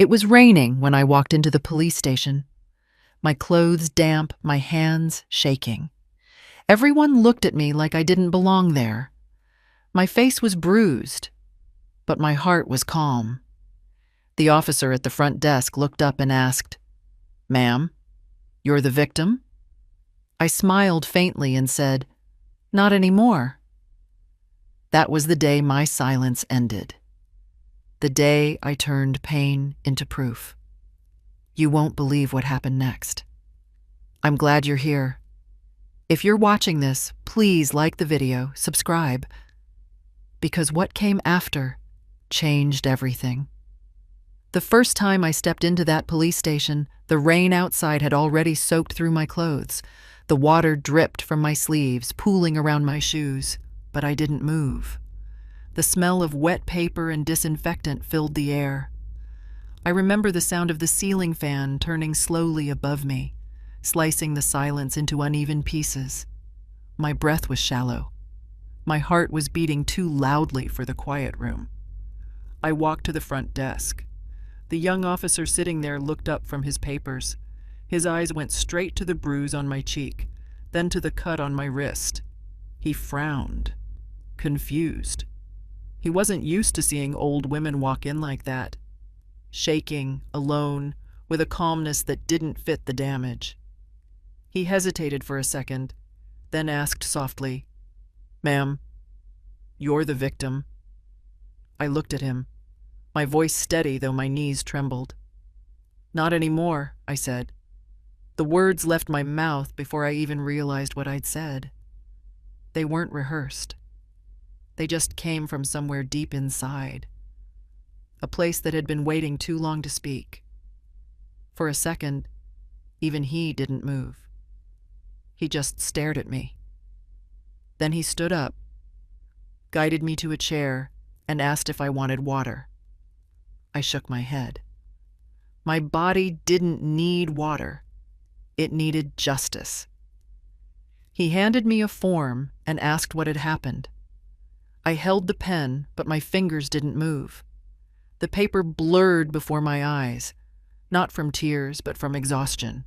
It was raining when I walked into the police station, my clothes damp, my hands shaking. Everyone looked at me like I didn't belong there. My face was bruised, but my heart was calm. The officer at the front desk looked up and asked, "Ma'am, you're the victim?" I smiled faintly and said, "Not anymore." That was the day my silence ended. The day I turned pain into proof. You won't believe what happened next. I'm glad you're here. If you're watching this, please like the video, subscribe, because what came after changed everything. The first time I stepped into that police station, the rain outside had already soaked through my clothes. The water dripped from my sleeves, pooling around my shoes, but I didn't move. The smell of wet paper and disinfectant filled the air. I remember the sound of the ceiling fan turning slowly above me, slicing the silence into uneven pieces. My breath was shallow. My heart was beating too loudly for the quiet room. I walked to the front desk. The young officer sitting there looked up from his papers. His eyes went straight to the bruise on my cheek, then to the cut on my wrist. He frowned, confused. He wasn't used to seeing old women walk in like that, shaking, alone, with a calmness that didn't fit the damage. He hesitated for a second, then asked softly, "Ma'am, you're the victim." I looked at him, my voice steady though my knees trembled. "Not anymore," I said. The words left my mouth before I even realized what I'd said. They weren't rehearsed. They just came from somewhere deep inside, a place that had been waiting too long to speak. For a second, even he didn't move. He just stared at me. Then he stood up, guided me to a chair, and asked if I wanted water. I shook my head. My body didn't need water. It needed justice. He handed me a form and asked what had happened. I held the pen, but my fingers didn't move. The paper blurred before my eyes, not from tears, but from exhaustion.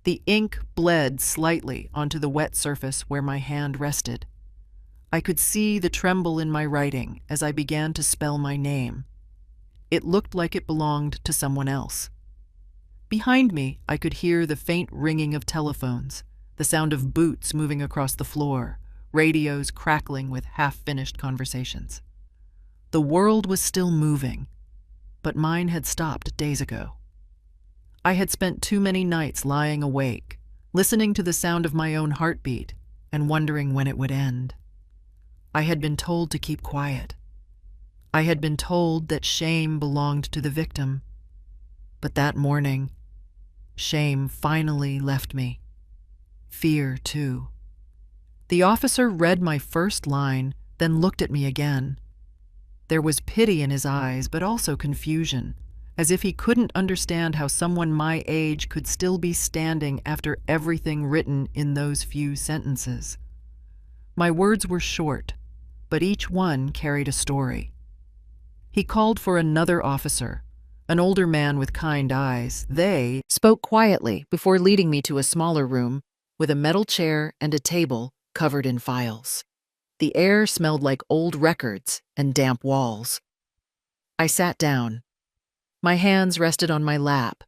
The ink bled slightly onto the wet surface where my hand rested. I could see the tremble in my writing as I began to spell my name. It looked like it belonged to someone else. Behind me, I could hear the faint ringing of telephones, the sound of boots moving across the floor, radios crackling with half-finished conversations. The world was still moving, but mine had stopped days ago. I had spent too many nights lying awake, listening to the sound of my own heartbeat and wondering when it would end. I had been told to keep quiet. I had been told that shame belonged to the victim. But that morning, shame finally left me. Fear, too. The officer read my first line, then looked at me again. There was pity in his eyes, but also confusion, as if he couldn't understand how someone my age could still be standing after everything written in those few sentences. My words were short, but each one carried a story. He called for another officer, an older man with kind eyes. They spoke quietly before leading me to a smaller room with a metal chair and a table covered in files. The air smelled like old records and damp walls. I sat down. My hands rested on my lap,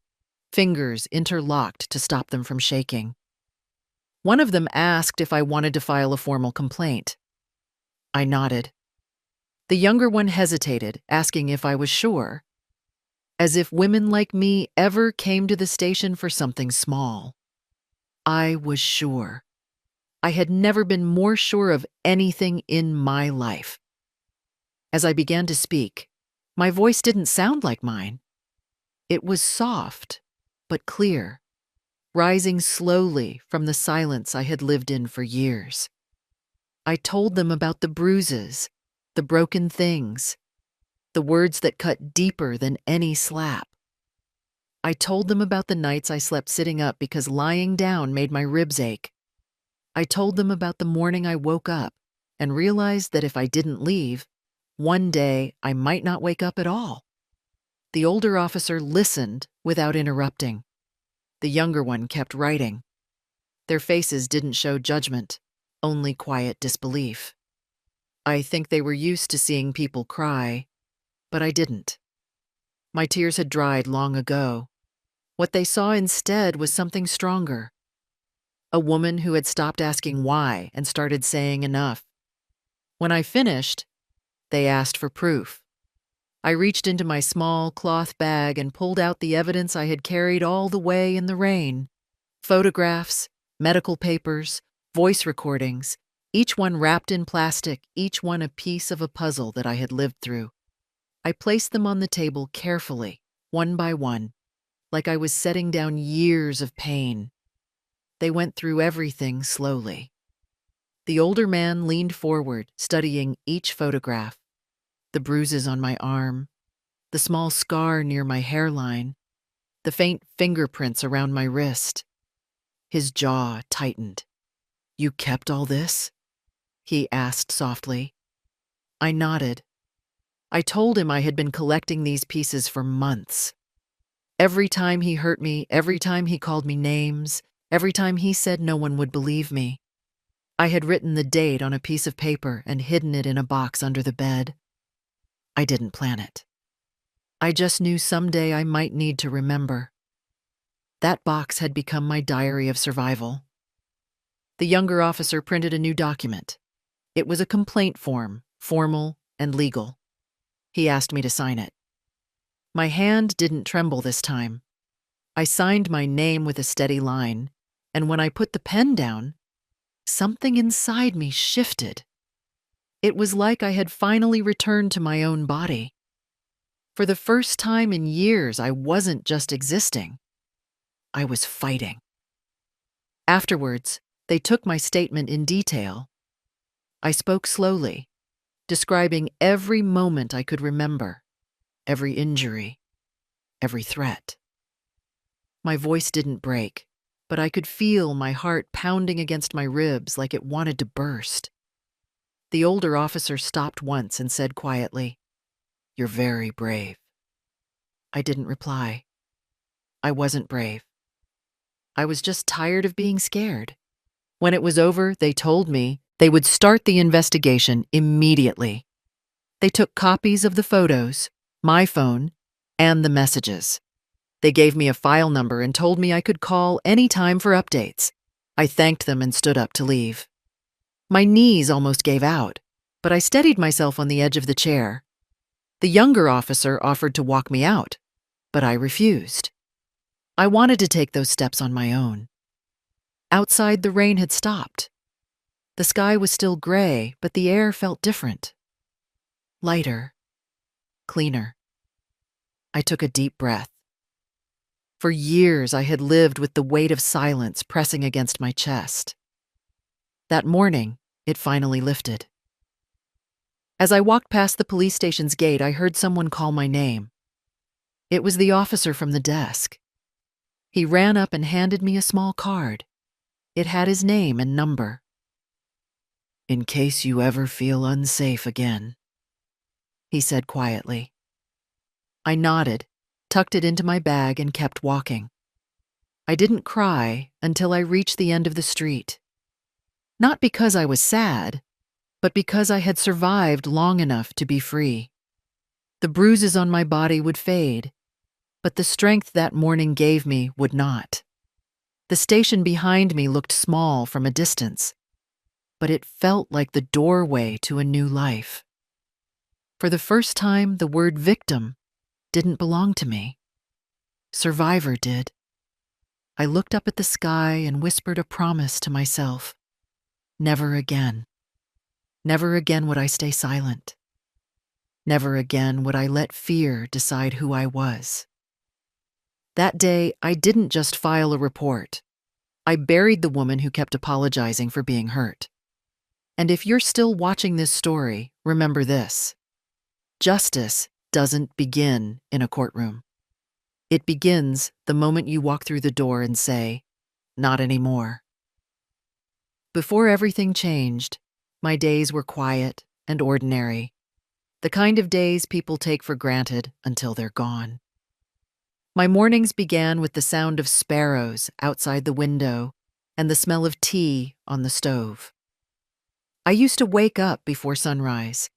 fingers interlocked to stop them from shaking. One of them asked if I wanted to file a formal complaint. I nodded. The younger one hesitated, asking if I was sure, as if women like me ever came to the station for something small. I was sure. I had never been more sure of anything in my life. As I began to speak, my voice didn't sound like mine. It was soft, but clear, rising slowly from the silence I had lived in for years. I told them about the bruises, the broken things, the words that cut deeper than any slap. I told them about the nights I slept sitting up because lying down made my ribs ache. I told them about the morning I woke up and realized that if I didn't leave, one day I might not wake up at all. The older officer listened without interrupting. The younger one kept writing. Their faces didn't show judgment, only quiet disbelief. I think they were used to seeing people cry, but I didn't. My tears had dried long ago. What they saw instead was something stronger. A woman who had stopped asking why and started saying enough. When I finished, they asked for proof. I reached into my small cloth bag and pulled out the evidence I had carried all the way in the rain. Photographs, medical papers, voice recordings, each one wrapped in plastic, each one a piece of a puzzle that I had lived through. I placed them on the table carefully, one by one, like I was setting down years of pain. They went through everything slowly. The older man leaned forward, studying each photograph. The bruises on my arm, the small scar near my hairline, the faint fingerprints around my wrist. His jaw tightened. "You kept all this?" he asked softly. I nodded. I told him I had been collecting these pieces for months. Every time he hurt me, every time he called me names, every time he said no one would believe me, I had written the date on a piece of paper and hidden it in a box under the bed. I didn't plan it. I just knew someday I might need to remember. That box had become my diary of survival. The younger officer printed a new document. It was a complaint form, formal and legal. He asked me to sign it. My hand didn't tremble this time. I signed my name with a steady line, and when I put the pen down, something inside me shifted. It was like I had finally returned to my own body. For the first time in years, I wasn't just existing. I was fighting. Afterwards, they took my statement in detail. I spoke slowly, describing every moment I could remember, every injury, every threat. My voice didn't break, but I could feel my heart pounding against my ribs like it wanted to burst. The older officer stopped once and said quietly, "You're very brave." I didn't reply. I wasn't brave. I was just tired of being scared. When it was over, they told me they would start the investigation immediately. They took copies of the photos, my phone, and the messages. They gave me a file number and told me I could call any time for updates. I thanked them and stood up to leave. My knees almost gave out, but I steadied myself on the edge of the chair. The younger officer offered to walk me out, but I refused. I wanted to take those steps on my own. Outside, the rain had stopped. The sky was still gray, but the air felt different. Lighter, cleaner. I took a deep breath. For years, I had lived with the weight of silence pressing against my chest. That morning, it finally lifted. As I walked past the police station's gate, I heard someone call my name. It was the officer from the desk. He ran up and handed me a small card. It had his name and number. "In case you ever feel unsafe again," he said quietly. I nodded, tucked it into my bag, and kept walking. I didn't cry until I reached the end of the street. Not because I was sad, but because I had survived long enough to be free. The bruises on my body would fade, but the strength that morning gave me would not. The station behind me looked small from a distance, but it felt like the doorway to a new life. For the first time, the word victim didn't belong to me. Survivor did. I looked up at the sky and whispered a promise to myself. Never again. Never again would I stay silent. Never again would I let fear decide who I was. That day, I didn't just file a report. I buried the woman who kept apologizing for being hurt. And if you're still watching this story, remember this. Justice doesn't begin in a courtroom. It begins the moment you walk through the door and say, "Not anymore." Before everything changed, my days were quiet and ordinary. The kind of days people take for granted until they're gone. My mornings began with the sound of sparrows outside the window and the smell of tea on the stove. I used to wake up before sunrise,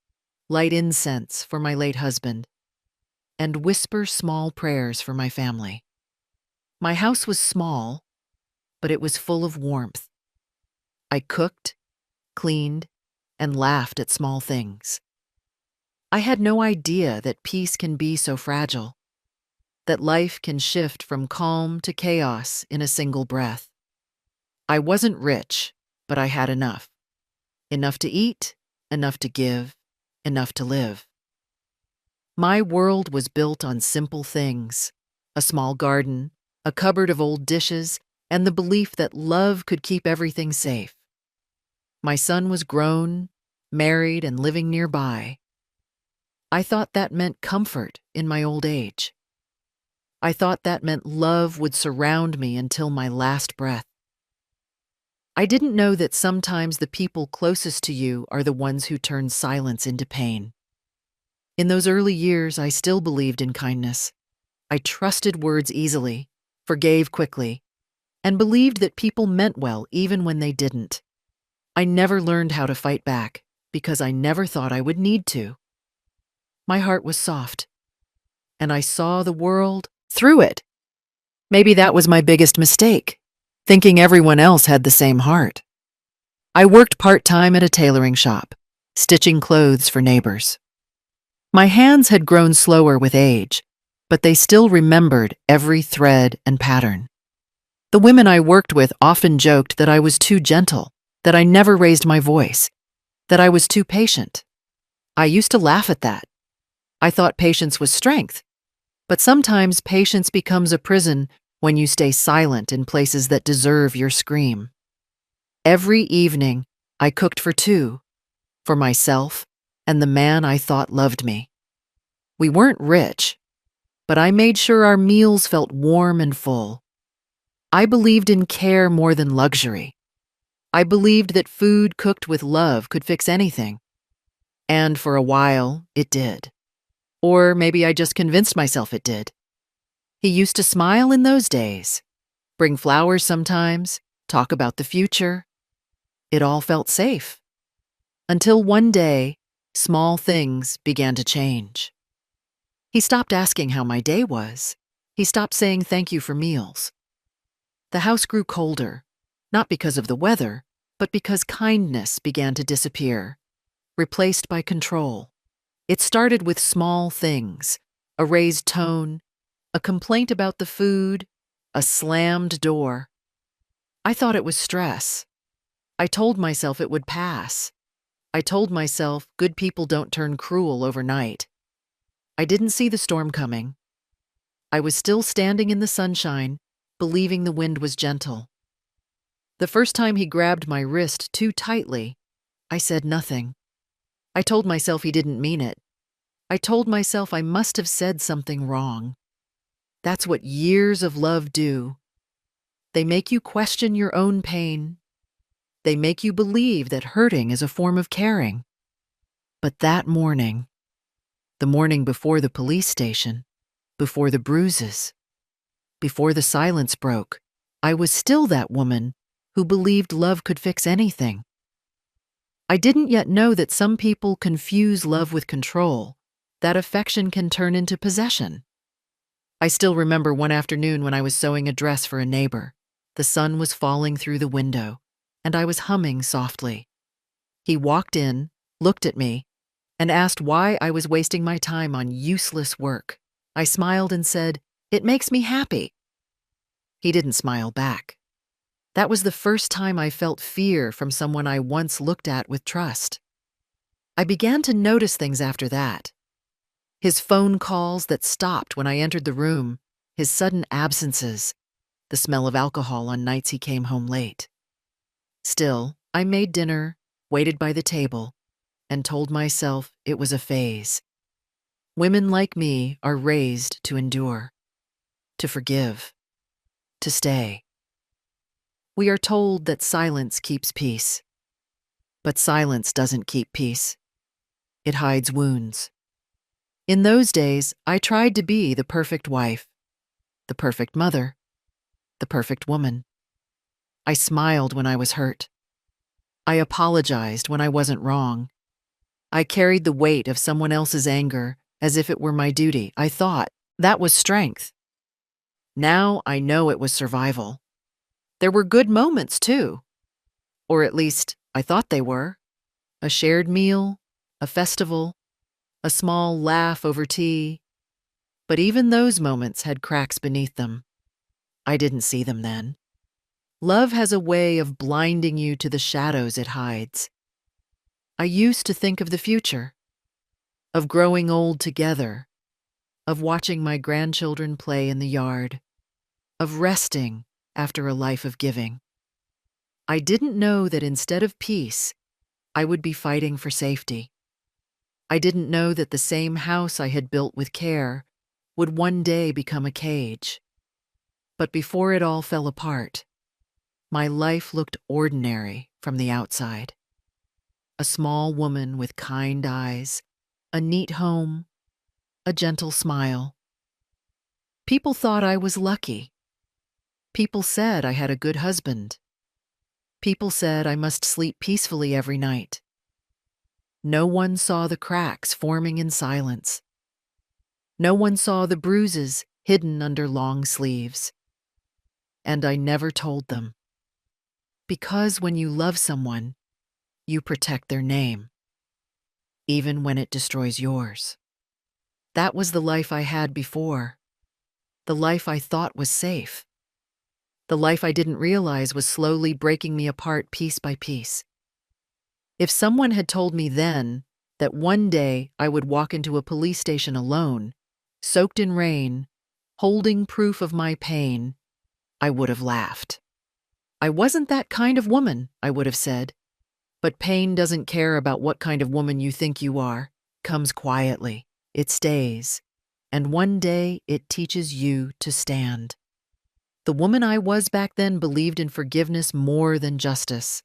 light incense for my late husband, and whisper small prayers for my family. My house was small, but it was full of warmth. I cooked, cleaned, and laughed at small things. I had no idea that peace can be so fragile, that life can shift from calm to chaos in a single breath. I wasn't rich, but I had enough. Enough to eat, enough to give, enough to live. My world was built on simple things: a small garden, a cupboard of old dishes, and the belief that love could keep everything safe. My son was grown, married, and living nearby. I thought that meant comfort in my old age. I thought that meant love would surround me until my last breath. I didn't know that sometimes the people closest to you are the ones who turn silence into pain. In those early years, I still believed in kindness. I trusted words easily, forgave quickly, and believed that people meant well even when they didn't. I never learned how to fight back because I never thought I would need to. My heart was soft, and I saw the world through it. Maybe that was my biggest mistake, thinking everyone else had the same heart. I worked part-time at a tailoring shop, stitching clothes for neighbors. My hands had grown slower with age, but they still remembered every thread and pattern. The women I worked with often joked that I was too gentle, that I never raised my voice, that I was too patient. I used to laugh at that. I thought patience was strength, but sometimes patience becomes a prison when you stay silent in places that deserve your scream. Every evening, I cooked for two, for myself and the man I thought loved me. We weren't rich, but I made sure our meals felt warm and full. I believed in care more than luxury. I believed that food cooked with love could fix anything. And for a while, it did. Or maybe I just convinced myself it did. He used to smile in those days, bring flowers sometimes, talk about the future. It all felt safe. Until one day, small things began to change. He stopped asking how my day was. He stopped saying thank you for meals. The house grew colder, not because of the weather, but because kindness began to disappear, replaced by control. It started with small things: a raised tone, a complaint about the food, a slammed door. I thought it was stress. I told myself it would pass. I told myself good people don't turn cruel overnight. I didn't see the storm coming. I was still standing in the sunshine, believing the wind was gentle. The first time he grabbed my wrist too tightly, I said nothing. I told myself he didn't mean it. I told myself I must have said something wrong. That's what years of love do. They make you question your own pain. They make you believe that hurting is a form of caring. But that morning, the morning before the police station, before the bruises, before the silence broke, I was still that woman who believed love could fix anything. I didn't yet know that some people confuse love with control, that affection can turn into possession. I still remember one afternoon when I was sewing a dress for a neighbor. The sun was falling through the window, and I was humming softly. He walked in, looked at me, and asked why I was wasting my time on useless work. I smiled and said, "It makes me happy." He didn't smile back. That was the first time I felt fear from someone I once looked at with trust. I began to notice things after that. His phone calls that stopped when I entered the room, his sudden absences, the smell of alcohol on nights he came home late. Still, I made dinner, waited by the table, and told myself it was a phase. Women like me are raised to endure, to forgive, to stay. We are told that silence keeps peace. But silence doesn't keep peace. It hides wounds. In those days, I tried to be the perfect wife. the perfect mother, the perfect woman. I smiled when I was hurt. I apologized when I wasn't wrong. I carried the weight of someone else's anger as if it were my duty. I thought that was strength. Now I know it was survival. There were good moments, too. Or at least, I thought they were. A shared meal, a festival, a small laugh over tea. But even those moments had cracks beneath them. I didn't see them then. Love has a way of blinding you to the shadows it hides. I used to think of the future, of growing old together, of watching my grandchildren play in the yard, of resting after a life of giving. I didn't know that instead of peace, I would be fighting for safety. I didn't know that the same house I had built with care would one day become a cage. But before it all fell apart, my life looked ordinary from the outside. A small woman with kind eyes, a neat home, a gentle smile. People thought I was lucky. People said I had a good husband. People said I must sleep peacefully every night. No one saw the cracks forming in silence. No one saw the bruises hidden under long sleeves. And I never told them. Because when you love someone, you protect their name, even when it destroys yours. That was the life I had before, the life I thought was safe, the life I didn't realize was slowly breaking me apart piece by piece. If someone had told me then that one day I would walk into a police station alone, soaked in rain, holding proof of my pain, I would have laughed. I wasn't that kind of woman, I would have said. But pain doesn't care about what kind of woman you think you are. Comes quietly. It stays. And one day it teaches you to stand. The woman I was back then believed in forgiveness more than justice.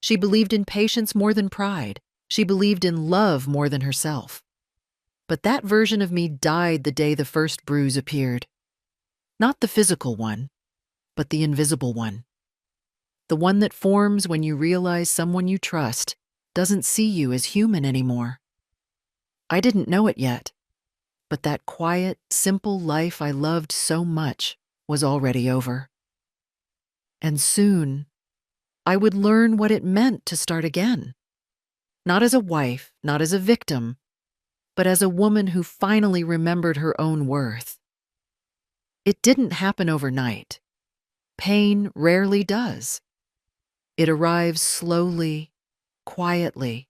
She believed in patience more than pride. She believed in love more than herself. But that version of me died the day the first bruise appeared. Not the physical one, but the invisible one. The one that forms when you realize someone you trust doesn't see you as human anymore. I didn't know it yet, but that quiet, simple life I loved so much was already over. And soon, I would learn what it meant to start again. Not as a wife, not as a victim, but as a woman who finally remembered her own worth. It didn't happen overnight. Pain rarely does. It arrives slowly, quietly,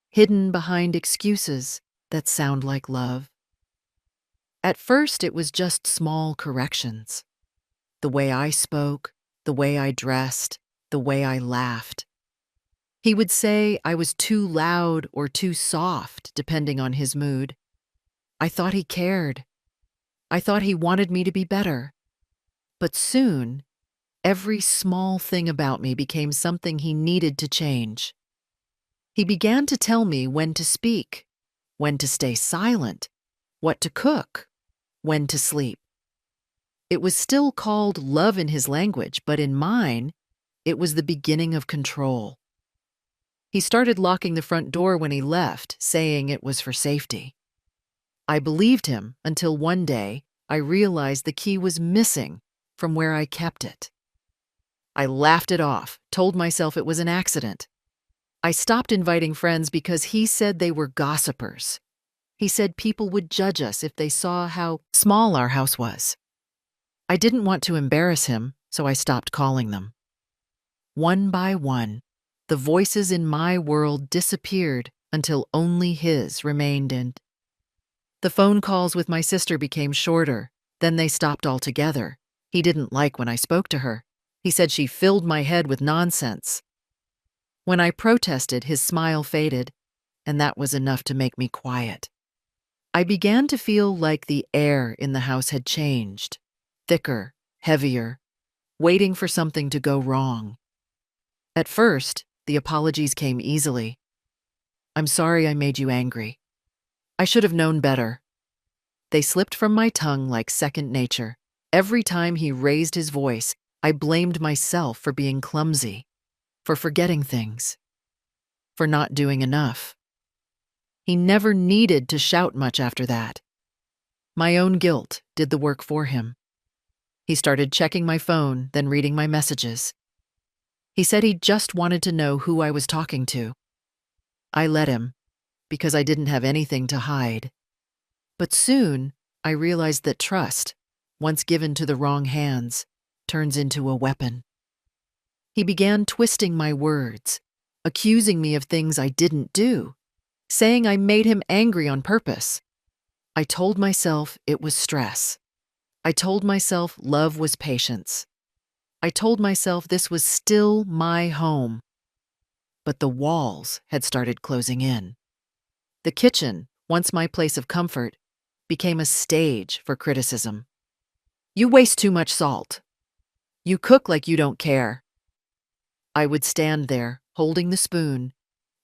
hidden behind excuses that sound like love. At first, it was just small corrections. The way I spoke, the way I dressed, the way I laughed. He would say I was too loud or too soft, depending on his mood. I thought he cared. I thought he wanted me to be better. But soon, every small thing about me became something he needed to change. He began to tell me when to speak, when to stay silent, what to cook, when to sleep. It was still called love in his language, but in mine, it was the beginning of control. He started locking the front door when he left, saying it was for safety. I believed him until one day I realized the key was missing from where I kept it. I laughed it off, told myself it was an accident. I stopped inviting friends because he said they were gossipers. He said people would judge us if they saw how small our house was. I didn't want to embarrass him, so I stopped calling them. One by one, the voices in my world disappeared until only his remained, and the phone calls with my sister became shorter. Then they stopped altogether. He didn't like when I spoke to her. He said she filled my head with nonsense. When I protested, his smile faded, and that was enough to make me quiet. I began to feel like the air in the house had changed, thicker, heavier, waiting for something to go wrong. At first, the apologies came easily. I'm sorry I made you angry. I should have known better. They slipped from my tongue like second nature. Every time he raised his voice, I blamed myself for being clumsy, for forgetting things, for not doing enough. He never needed to shout much after that. My own guilt did the work for him. He started checking my phone, then reading my messages. He said he just wanted to know who I was talking to. I let him, because I didn't have anything to hide. But soon, I realized that trust, once given to the wrong hands, turns into a weapon. He began twisting my words, accusing me of things I didn't do, saying I made him angry on purpose. I told myself it was stress. I told myself love was patience. I told myself this was still my home. But the walls had started closing in. The kitchen, once my place of comfort, became a stage for criticism. You waste too much salt. You cook like you don't care. I would stand there, holding the spoon,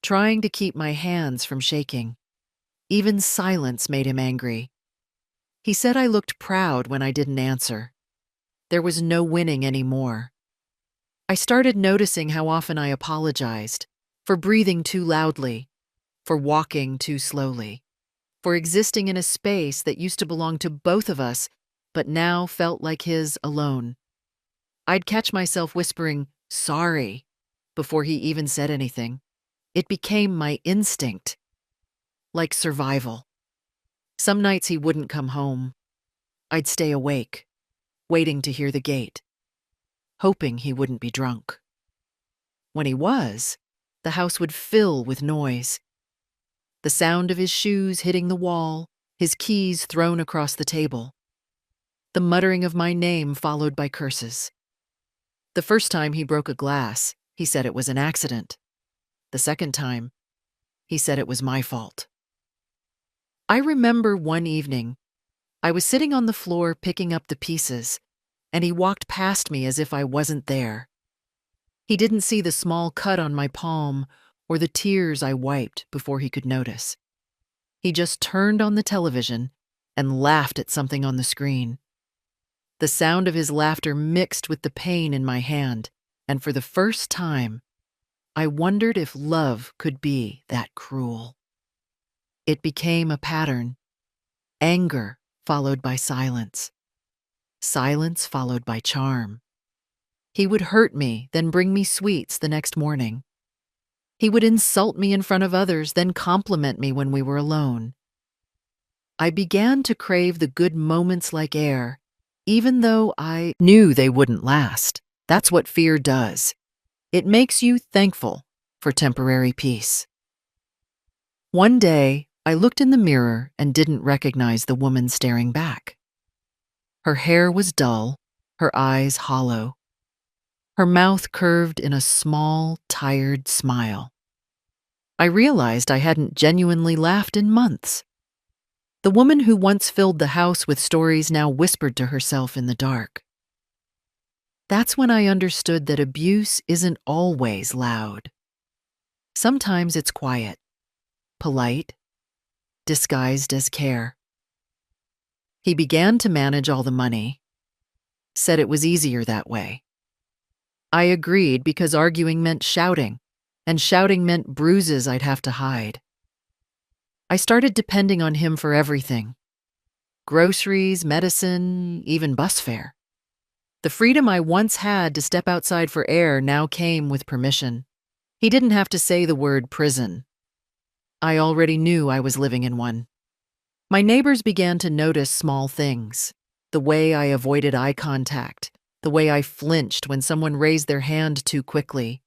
trying to keep my hands from shaking. Even silence made him angry. He said I looked proud when I didn't answer. There was no winning anymore. I started noticing how often I apologized, for breathing too loudly, for walking too slowly, for existing in a space that used to belong to both of us, but now felt like his alone. I'd catch myself whispering, "Sorry," before he even said anything. It became my instinct, like survival. Some nights he wouldn't come home. I'd stay awake, waiting to hear the gate, hoping he wouldn't be drunk. When he was, the house would fill with noise. The sound of his shoes hitting the wall, his keys thrown across the table. The muttering of my name followed by curses. The first time he broke a glass, he said it was an accident. The second time, he said it was my fault. I remember one evening, I was sitting on the floor picking up the pieces, and he walked past me as if I wasn't there. He didn't see the small cut on my palm or the tears I wiped before he could notice. He just turned on the television and laughed at something on the screen. The sound of his laughter mixed with the pain in my hand, and for the first time, I wondered if love could be that cruel. It became a pattern. Anger followed by silence. Silence followed by charm. He would hurt me, then bring me sweets the next morning. He would insult me in front of others, then compliment me when we were alone. I began to crave the good moments like air, even though I knew they wouldn't last. That's what fear does. It makes you thankful for temporary peace. One day, I looked in the mirror and didn't recognize the woman staring back. Her hair was dull, her eyes hollow. Her mouth curved in a small, tired smile. I realized I hadn't genuinely laughed in months. The woman who once filled the house with stories now whispered to herself in the dark. That's when I understood that abuse isn't always loud. Sometimes it's quiet, polite, disguised as care. He began to manage all the money, said it was easier that way. I agreed because arguing meant shouting, and shouting meant bruises I'd have to hide. I started depending on him for everything: groceries, medicine, even bus fare. The freedom I once had to step outside for air now came with permission. He didn't have to say the word prison. I already knew I was living in one. My neighbors began to notice small things: the way I avoided eye contact, the way I flinched when someone raised their hand too quickly,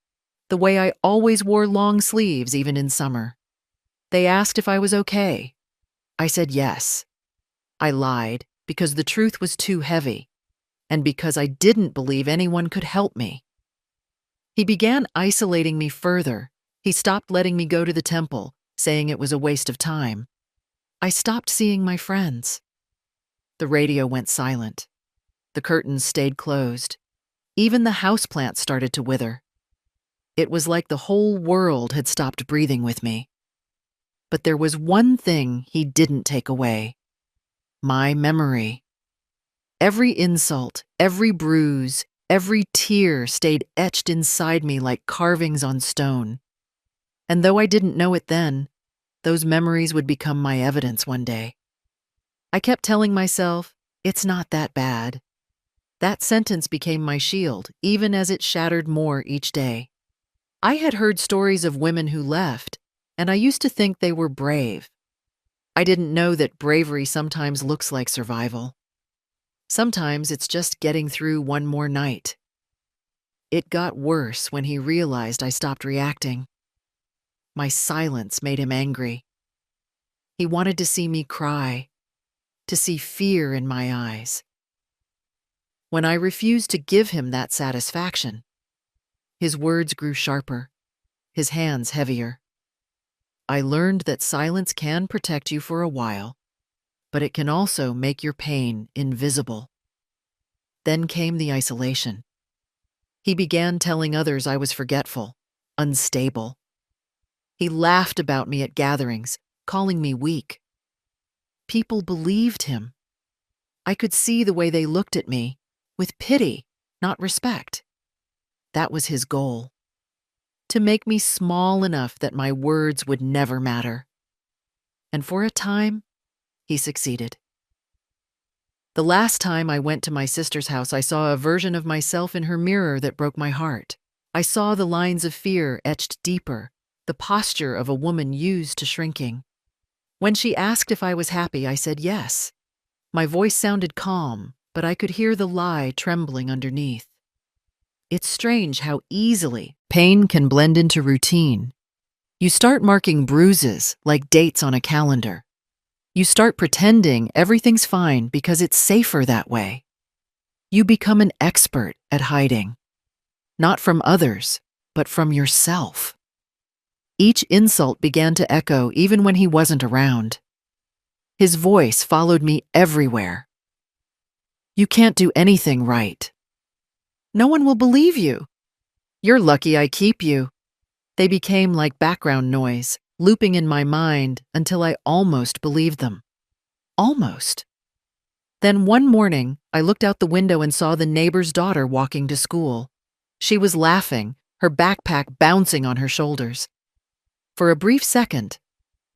the way I always wore long sleeves even in summer. They asked if I was okay. I said yes. I lied because the truth was too heavy, and because I didn't believe anyone could help me. He began isolating me further. He stopped letting me go to the temple, saying it was a waste of time. I stopped seeing my friends. The radio went silent. The curtains stayed closed. Even the houseplants started to wither. It was like the whole world had stopped breathing with me. But there was one thing he didn't take away: my memory. Every insult, every bruise, every tear stayed etched inside me like carvings on stone. And though I didn't know it then, those memories would become my evidence one day. I kept telling myself, it's not that bad. That sentence became my shield, even as it shattered more each day. I had heard stories of women who left, and I used to think they were brave. I didn't know that bravery sometimes looks like survival. Sometimes it's just getting through one more night. It got worse when he realized I stopped reacting. My silence made him angry. He wanted to see me cry, to see fear in my eyes. When I refused to give him that satisfaction, his words grew sharper, his hands heavier. I learned that silence can protect you for a while, but it can also make your pain invisible. Then came the isolation. He began telling others I was forgetful, unstable. He laughed about me at gatherings, calling me weak. People believed him. I could see the way they looked at me, with pity, not respect. That was his goal. To make me small enough that my words would never matter. And for a time, he succeeded. The last time I went to my sister's house, I saw a version of myself in her mirror that broke my heart. I saw the lines of fear etched deeper, the posture of a woman used to shrinking. When she asked if I was happy, I said yes. My voice sounded calm, but I could hear the lie trembling underneath. It's strange how easily pain can blend into routine. You start marking bruises like dates on a calendar. You start pretending everything's fine because it's safer that way. You become an expert at hiding, not from others, but from yourself. Each insult began to echo even when he wasn't around. His voice followed me everywhere. You can't do anything right. No one will believe you. You're lucky I keep you. They became like background noise, looping in my mind until I almost believed them. Almost. Then one morning, I looked out the window and saw the neighbor's daughter walking to school. She was laughing, her backpack bouncing on her shoulders. For a brief second,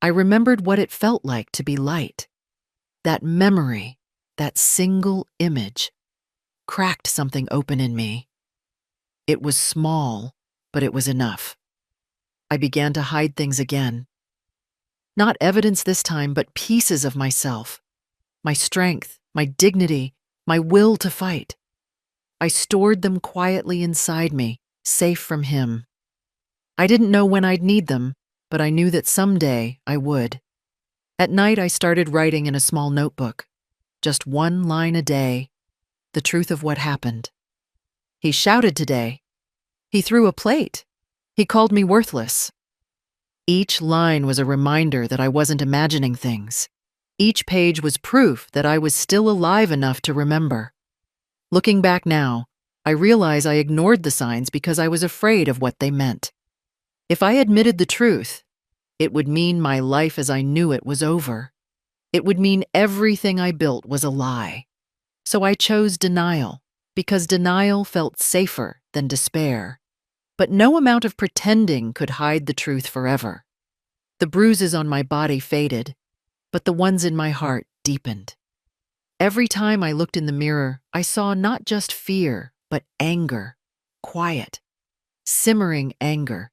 I remembered what it felt like to be light. That memory, that single image, cracked something open in me. It was small, but it was enough. I began to hide things again. Not evidence this time, but pieces of myself. My strength, my dignity, my will to fight. I stored them quietly inside me, safe from him. I didn't know when I'd need them, but I knew that someday I would. At night, I started writing in a small notebook. Just one line a day, the truth of what happened. He shouted today. He threw a plate. He called me worthless. Each line was a reminder that I wasn't imagining things. Each page was proof that I was still alive enough to remember. Looking back now, I realize I ignored the signs because I was afraid of what they meant. If I admitted the truth, it would mean my life as I knew it was over. It would mean everything I built was a lie. So I chose denial, because denial felt safer than despair. But no amount of pretending could hide the truth forever. The bruises on my body faded, but the ones in my heart deepened. Every time I looked in the mirror, I saw not just fear, but anger, quiet, simmering anger,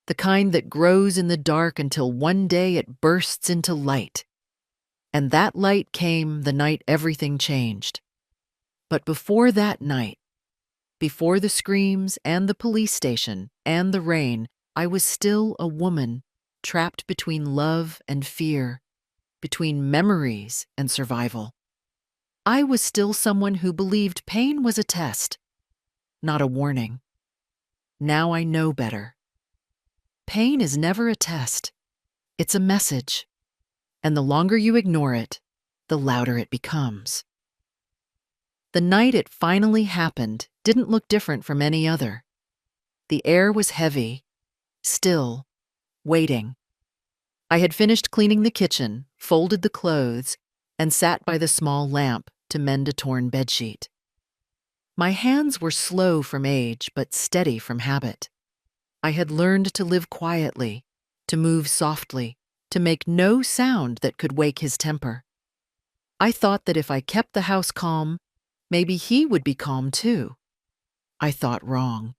the kind that grows in the dark until one day it bursts into light. And that light came the night everything changed. But before that night, before the screams and the police station and the rain, I was still a woman, trapped between love and fear, between memories and survival. I was still someone who believed pain was a test, not a warning. Now I know better. Pain is never a test. It's a message. And the longer you ignore it, the louder it becomes. The night it finally happened didn't look different from any other. The air was heavy, still, waiting. I had finished cleaning the kitchen, folded the clothes, and sat by the small lamp, to mend a torn bedsheet. My hands were slow from age, but steady from habit. I had learned to live quietly, to move softly, to make no sound that could wake his temper. I thought that if I kept the house calm, maybe he would be calm too. I thought wrong.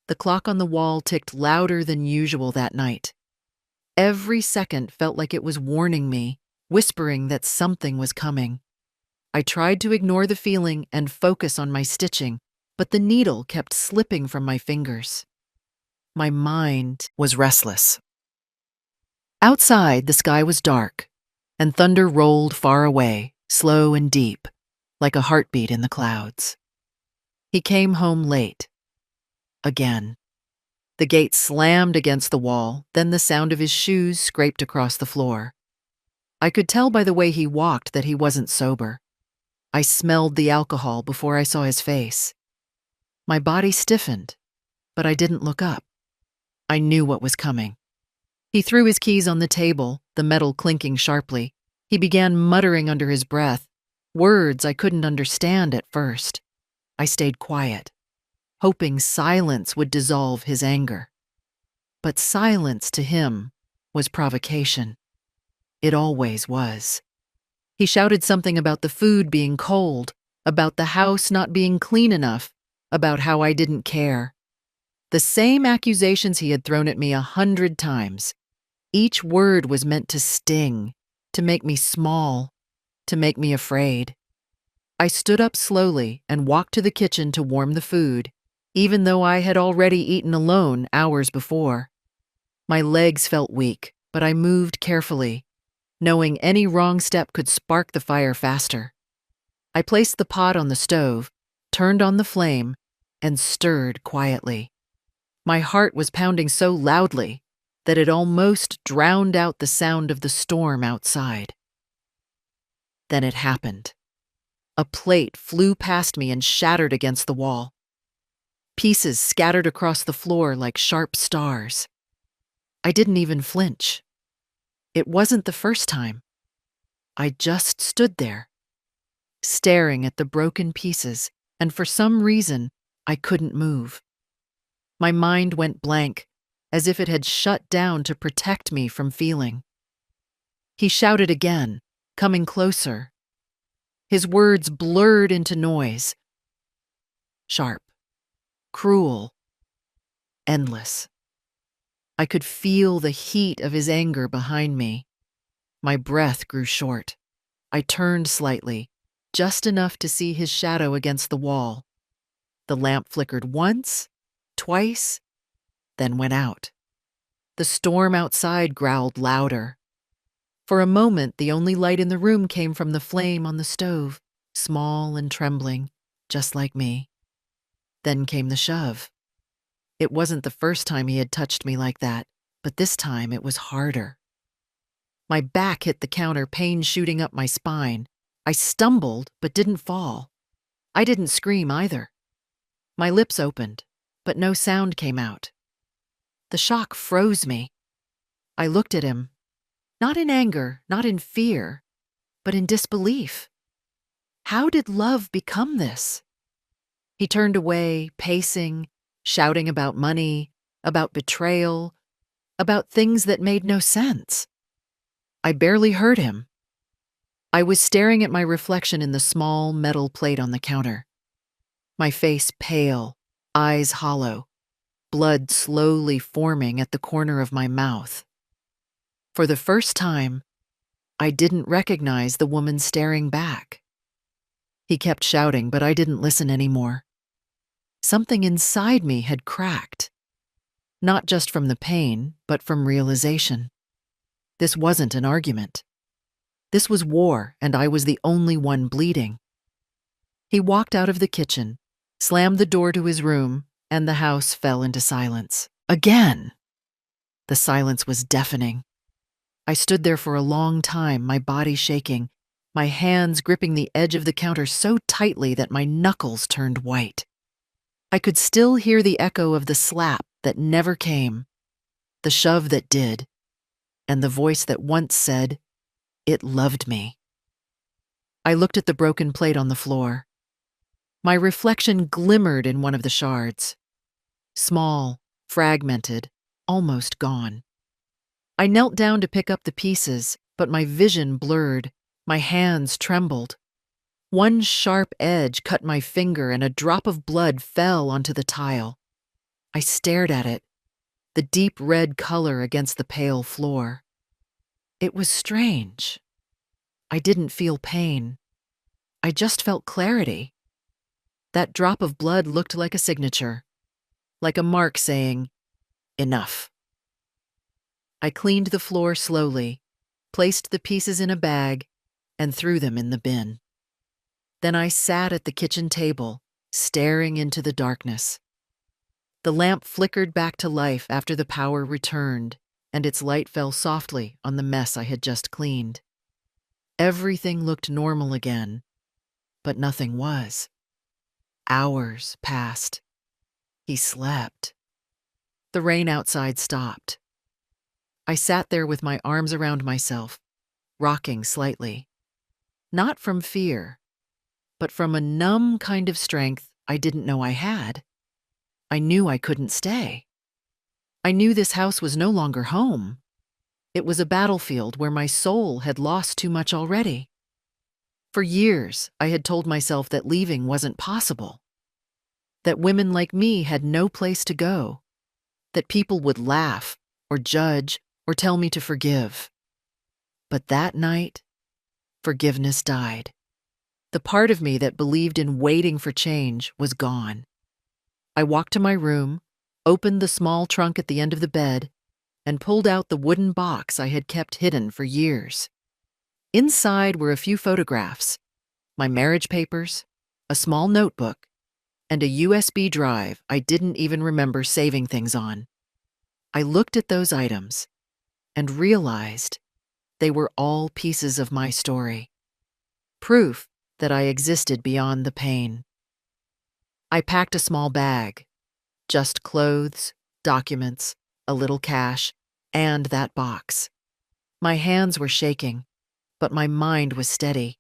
The clock on the wall ticked louder than usual that night. Every second felt like it was warning me, whispering that something was coming. I tried to ignore the feeling and focus on my stitching, but the needle kept slipping from my fingers. My mind was restless. Outside, the sky was dark, and thunder rolled far away, slow and deep, like a heartbeat in the clouds. He came home late. Again. The gate slammed against the wall, then the sound of his shoes scraped across the floor. I could tell by the way he walked that he wasn't sober. I smelled the alcohol before I saw his face. My body stiffened, but I didn't look up. I knew what was coming. He threw his keys on the table, the metal clinking sharply. He began muttering under his breath, words I couldn't understand at first. I stayed quiet, hoping silence would dissolve his anger. But silence to him was provocation. It always was. He shouted something about the food being cold, about the house not being clean enough, about how I didn't care. The same accusations he had thrown at me 100 times. Each word was meant to sting, to make me small, to make me afraid. I stood up slowly and walked to the kitchen to warm the food, even though I had already eaten alone hours before. My legs felt weak, but I moved carefully, knowing any wrong step could spark the fire faster. I placed the pot on the stove, turned on the flame, and stirred quietly. My heart was pounding so loudly that it almost drowned out the sound of the storm outside. Then it happened. A plate flew past me and shattered against the wall. Pieces scattered across the floor like sharp stars. I didn't even flinch. It wasn't the first time. I just stood there, staring at the broken pieces, and for some reason, I couldn't move. My mind went blank, as if it had shut down to protect me from feeling. He shouted again, coming closer. His words blurred into noise. Sharp, cruel, endless. I could feel the heat of his anger behind me. My breath grew short. I turned slightly, just enough to see his shadow against the wall. The lamp flickered once, twice, then went out. The storm outside growled louder. For a moment, the only light in the room came from the flame on the stove, small and trembling, just like me. Then came the shove. It wasn't the first time he had touched me like that, but this time it was harder. My back hit the counter, pain shooting up my spine. I stumbled, but didn't fall. I didn't scream either. My lips opened, but no sound came out. The shock froze me. I looked at him, not in anger, not in fear, but in disbelief. How did love become this? He turned away, pacing, shouting about money, about betrayal, about things that made no sense. I barely heard him. I was staring at my reflection in the small metal plate on the counter. My face pale, eyes hollow, blood slowly forming at the corner of my mouth. For the first time, I didn't recognize the woman staring back. He kept shouting, but I didn't listen anymore. Something inside me had cracked, not just from the pain, but from realization. This wasn't an argument. This was war, and I was the only one bleeding. He walked out of the kitchen, slammed the door to his room, and the house fell into silence. Again! The silence was deafening. I stood there for a long time, my body shaking, my hands gripping the edge of the counter so tightly that my knuckles turned white. I could still hear the echo of the slap that never came, the shove that did, and the voice that once said, "It loved me." I looked at the broken plate on the floor. My reflection glimmered in one of the shards. Small, fragmented, almost gone. I knelt down to pick up the pieces, but my vision blurred. My hands trembled. One sharp edge cut my finger and a drop of blood fell onto the tile. I stared at it, the deep red color against the pale floor. It was strange. I didn't feel pain. I just felt clarity. That drop of blood looked like a signature, like a mark saying, "Enough." I cleaned the floor slowly, placed the pieces in a bag, and threw them in the bin. Then I sat at the kitchen table, staring into the darkness. The lamp flickered back to life after the power returned, and its light fell softly on the mess I had just cleaned. Everything looked normal again, but nothing was. Hours passed. He slept. The rain outside stopped. I sat there with my arms around myself, rocking slightly. Not from fear, but from a numb kind of strength I didn't know I had. I knew I couldn't stay. I knew this house was no longer home. It was a battlefield where my soul had lost too much already. For years, I had told myself that leaving wasn't possible, that women like me had no place to go, that people would laugh or judge or tell me to forgive. But that night, forgiveness died. The part of me that believed in waiting for change was gone. I walked to my room, opened the small trunk at the end of the bed, and pulled out the wooden box I had kept hidden for years. Inside were a few photographs, my marriage papers, a small notebook, and a USB drive I didn't even remember saving things on. I looked at those items and realized they were all pieces of my story, proof that I existed beyond the pain. I packed a small bag, just clothes, documents, a little cash, and that box. My hands were shaking, but my mind was steady.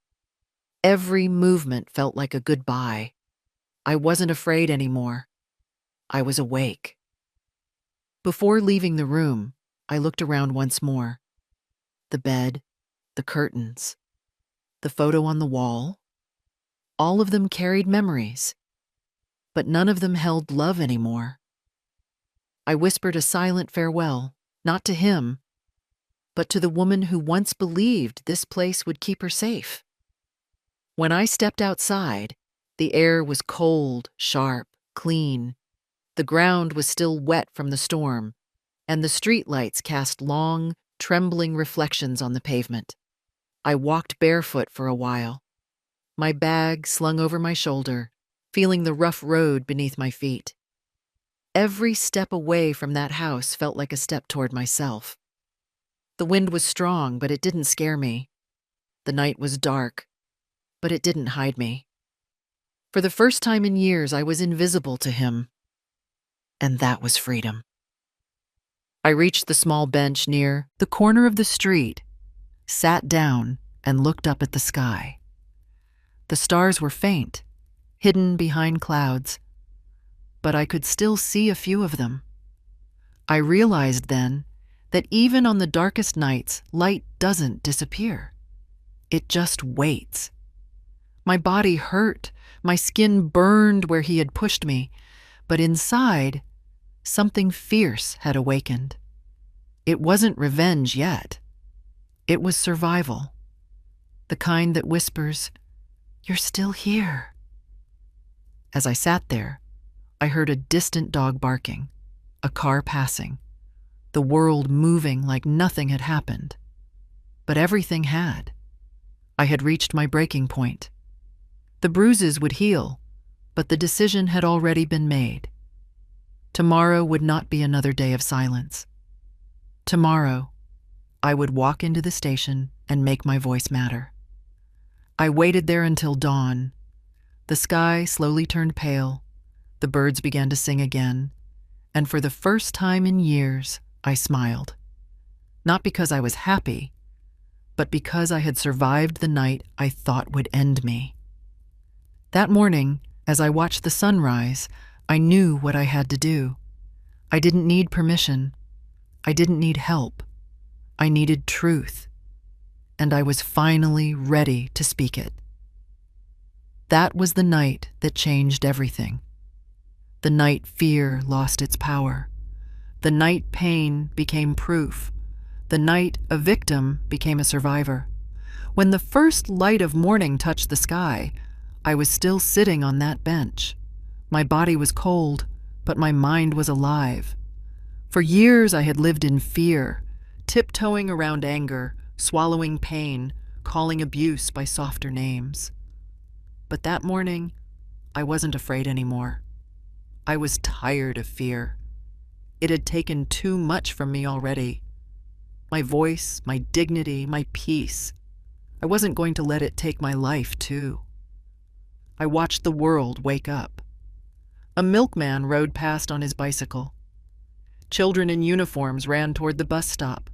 Every movement felt like a goodbye. I wasn't afraid anymore. I was awake. Before leaving the room, I looked around once more. The bed, the curtains, the photo on the wall. All of them carried memories, but none of them held love anymore. I whispered a silent farewell, not to him, but to the woman who once believed this place would keep her safe. When I stepped outside, the air was cold, sharp, clean. The ground was still wet from the storm, and the streetlights cast long, trembling reflections on the pavement. I walked barefoot for a while, my bag slung over my shoulder, feeling the rough road beneath my feet. Every step away from that house felt like a step toward myself. The wind was strong, but it didn't scare me. The night was dark, but it didn't hide me. For the first time in years, I was invisible to him. And that was freedom. I reached the small bench near the corner of the street, sat down, and looked up at the sky. The stars were faint, hidden behind clouds, but I could still see a few of them. I realized then that even on the darkest nights, light doesn't disappear. It just waits. My body hurt, my skin burned where he had pushed me, but inside, something fierce had awakened. It wasn't revenge yet. It was survival. The kind that whispers, "You're still here." As I sat there, I heard a distant dog barking, a car passing, the world moving like nothing had happened. But everything had. I had reached my breaking point. The bruises would heal, but the decision had already been made. Tomorrow would not be another day of silence. Tomorrow, I would walk into the station and make my voice matter. I waited there until dawn. The sky slowly turned pale, the birds began to sing again, and for the first time in years, I smiled. Not because I was happy, but because I had survived the night I thought would end me. That morning, as I watched the sunrise, I knew what I had to do. I didn't need permission. I didn't need help. I needed truth. And I was finally ready to speak it. That was the night that changed everything. The night fear lost its power. The night pain became proof. The night a victim became a survivor. When the first light of morning touched the sky, I was still sitting on that bench. My body was cold, but my mind was alive. For years I had lived in fear, tiptoeing around anger, swallowing pain, calling abuse by softer names. But that morning, I wasn't afraid anymore. I was tired of fear. It had taken too much from me already. My voice, my dignity, my peace. I wasn't going to let it take my life, too. I watched the world wake up. A milkman rode past on his bicycle. Children in uniforms ran toward the bus stop.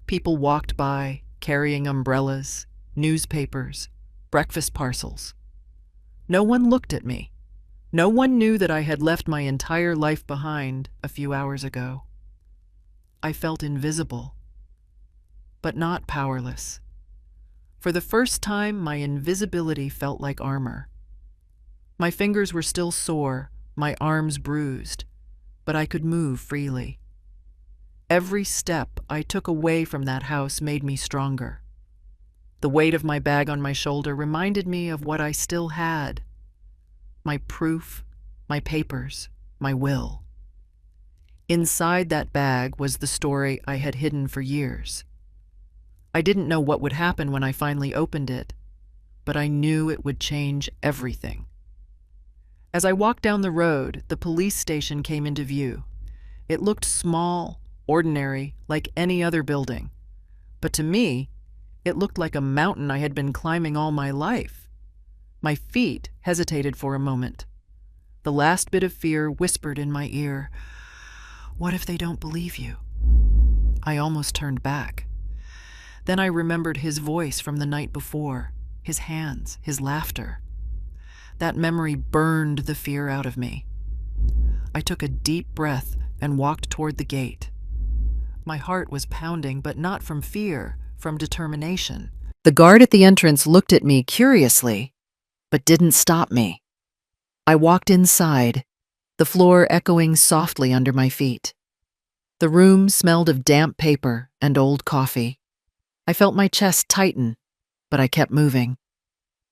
People walked by, carrying umbrellas, newspapers, breakfast parcels. No one looked at me. No one knew that I had left my entire life behind a few hours ago. I felt invisible, but not powerless. For the first time, my invisibility felt like armor. My fingers were still sore, my arms bruised, but I could move freely. Every step I took away from that house made me stronger. The weight of my bag on my shoulder reminded me of what I still had. My proof, my papers, my will. Inside that bag was the story I had hidden for years. I didn't know what would happen when I finally opened it, but I knew it would change everything. As I walked down the road, the police station came into view. It looked small, ordinary, like any other building. But to me, it looked like a mountain I had been climbing all my life. My feet hesitated for a moment. The last bit of fear whispered in my ear, "What if they don't believe you?" I almost turned back. Then I remembered his voice from the night before, his hands, his laughter. That memory burned the fear out of me. I took a deep breath and walked toward the gate. My heart was pounding, but not from fear, from determination. The guard at the entrance looked at me curiously, but didn't stop me. I walked inside, the floor echoing softly under my feet. The room smelled of damp paper and old coffee. I felt my chest tighten, but I kept moving.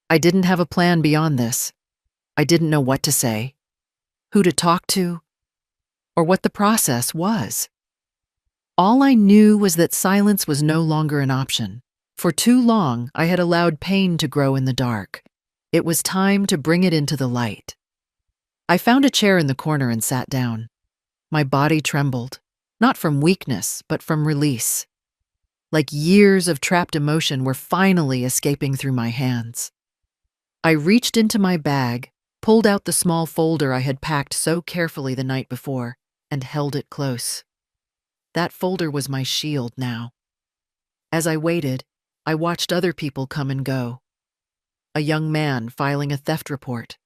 I didn't have a plan beyond this. I didn't know what to say, who to talk to, or what the process was. All I knew was that silence was no longer an option. For too long, I had allowed pain to grow in the dark. It was time to bring it into the light. I found a chair in the corner and sat down. My body trembled, not from weakness, but from release. Like years of trapped emotion were finally escaping through my hands. I reached into my bag, pulled out the small folder I had packed so carefully the night before, and held it close. That folder was my shield now. As I waited, I watched other people come and go. A young man filing a theft report.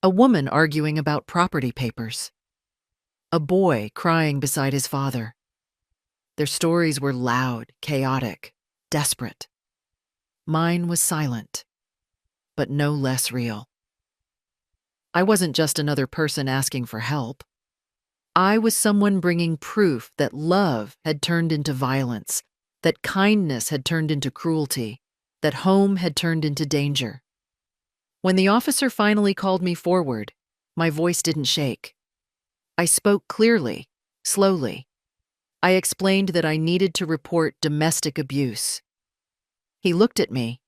A woman arguing about property papers. A boy crying beside his father. Their stories were loud, chaotic, desperate. Mine was silent, but no less real. I wasn't just another person asking for help. I was someone bringing proof that love had turned into violence, that kindness had turned into cruelty, that home had turned into danger. When the officer finally called me forward, my voice didn't shake. I spoke clearly, slowly. I explained that I needed to report domestic abuse. He looked at me,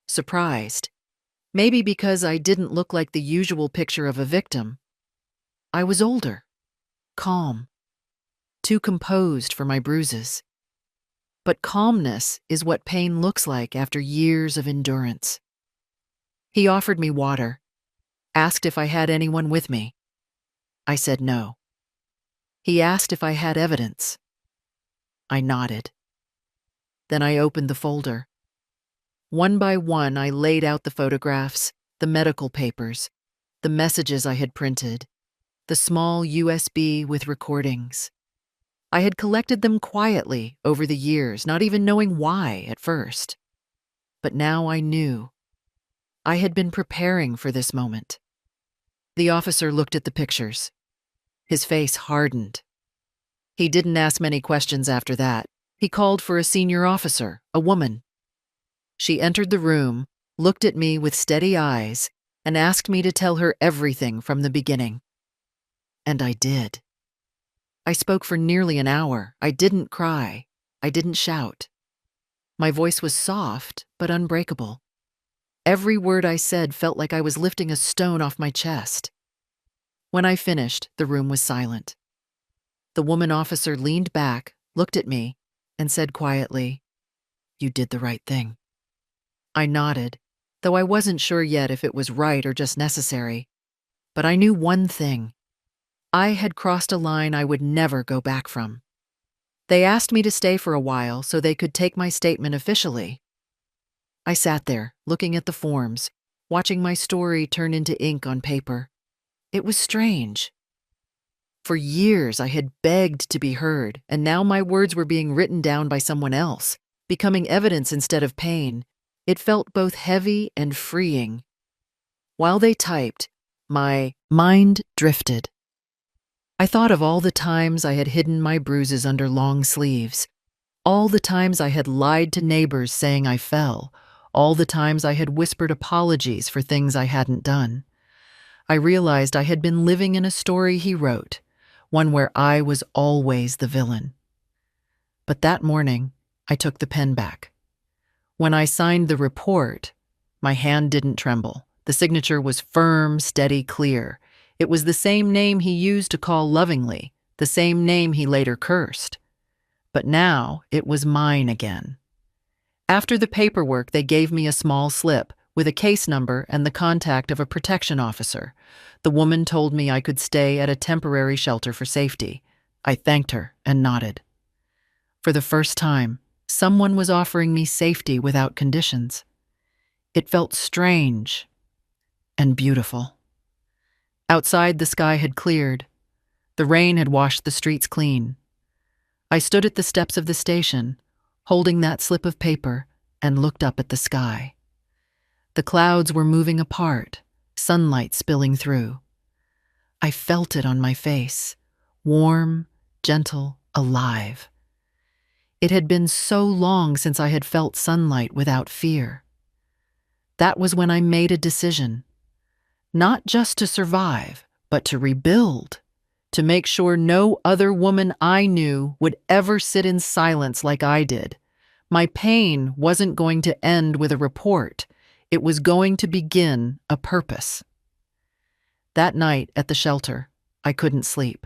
surprised, maybe because I didn't look like the usual picture of a victim. I was older, calm, too composed for my bruises. But calmness is what pain looks like after years of endurance. He offered me water, asked if I had anyone with me. I said no. He asked if I had evidence. I nodded. Then I opened the folder. One by one, I laid out the photographs, the medical papers, the messages I had printed, the small USB with recordings. I had collected them quietly over the years, not even knowing why at first. But now I knew. I had been preparing for this moment. The officer looked at the pictures. His face hardened. He didn't ask many questions after that. He called for a senior officer, a woman. She entered the room, looked at me with steady eyes, and asked me to tell her everything from the beginning. And I did. I spoke for nearly an hour. I didn't cry. I didn't shout. My voice was soft, but unbreakable. Every word I said felt like I was lifting a stone off my chest. When I finished, the room was silent. The woman officer leaned back, looked at me, and said quietly, "You did the right thing." I nodded, though I wasn't sure yet if it was right or just necessary. But I knew one thing. I had crossed a line I would never go back from. They asked me to stay for a while so they could take my statement officially. I sat there, looking at the forms, watching my story turn into ink on paper. It was strange. For years I had begged to be heard, and now my words were being written down by someone else, becoming evidence instead of pain. It felt both heavy and freeing. While they typed, my mind drifted. I thought of all the times I had hidden my bruises under long sleeves, all the times I had lied to neighbors saying I fell, all the times I had whispered apologies for things I hadn't done. I realized I had been living in a story he wrote, one where I was always the villain. But that morning, I took the pen back. When I signed the report, my hand didn't tremble. The signature was firm, steady, clear. It was the same name he used to call lovingly, the same name he later cursed. But now it was mine again. After the paperwork, they gave me a small slip with a case number and the contact of a protection officer. The woman told me I could stay at a temporary shelter for safety. I thanked her and nodded. For the first time, someone was offering me safety without conditions. It felt strange and beautiful. Outside, the sky had cleared. The rain had washed the streets clean. I stood at the steps of the station, holding that slip of paper, and looked up at the sky. The clouds were moving apart, sunlight spilling through. I felt it on my face, warm, gentle, alive. It had been so long since I had felt sunlight without fear. That was when I made a decision. Not just to survive, but to rebuild, to make sure no other woman I knew would ever sit in silence like I did. My pain wasn't going to end with a report. It was going to begin a purpose. That night at the shelter, I couldn't sleep.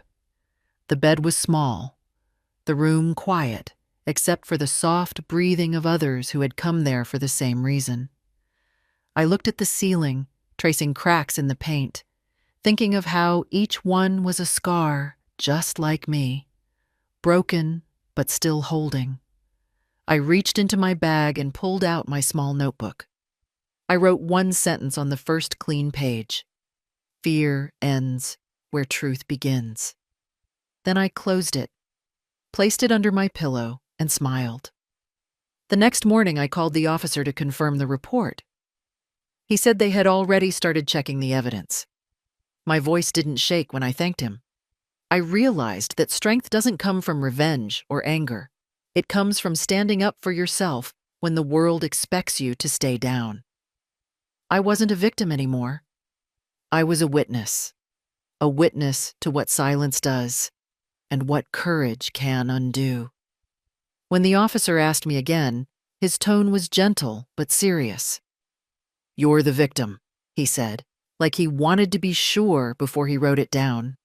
The bed was small, the room quiet, except for the soft breathing of others who had come there for the same reason. I looked at the ceiling, tracing cracks in the paint, thinking of how each one was a scar just like me, broken but still holding. I reached into my bag and pulled out my small notebook. I wrote one sentence on the first clean page. Fear ends where truth begins. Then I closed it, placed it under my pillow, and smiled. The next morning, I called the officer to confirm the report. He said they had already started checking the evidence. My voice didn't shake when I thanked him. I realized that strength doesn't come from revenge or anger. It comes from standing up for yourself when the world expects you to stay down. I wasn't a victim anymore. I was a witness to what silence does and what courage can undo. When the officer asked me again, his tone was gentle but serious. "You're the victim," he said, like he wanted to be sure before he wrote it down.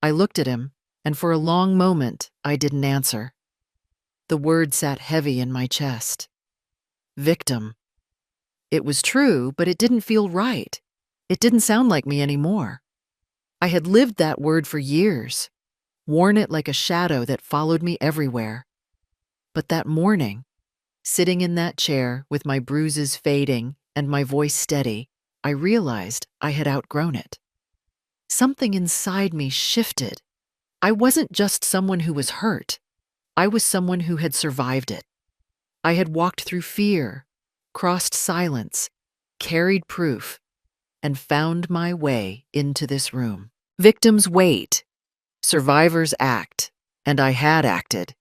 I looked at him, and for a long moment, I didn't answer. The word sat heavy in my chest. Victim. It was true, but it didn't feel right. It didn't sound like me anymore. I had lived that word for years, worn it like a shadow that followed me everywhere. But that morning, Sitting in that chair with my bruises fading and my voice steady, I realized I had outgrown it. Something inside me shifted. I wasn't just someone who was hurt. I was someone who had survived it. I had walked through fear, crossed silence, carried proof, and found my way into this room. Victims wait, survivors act, and I had acted.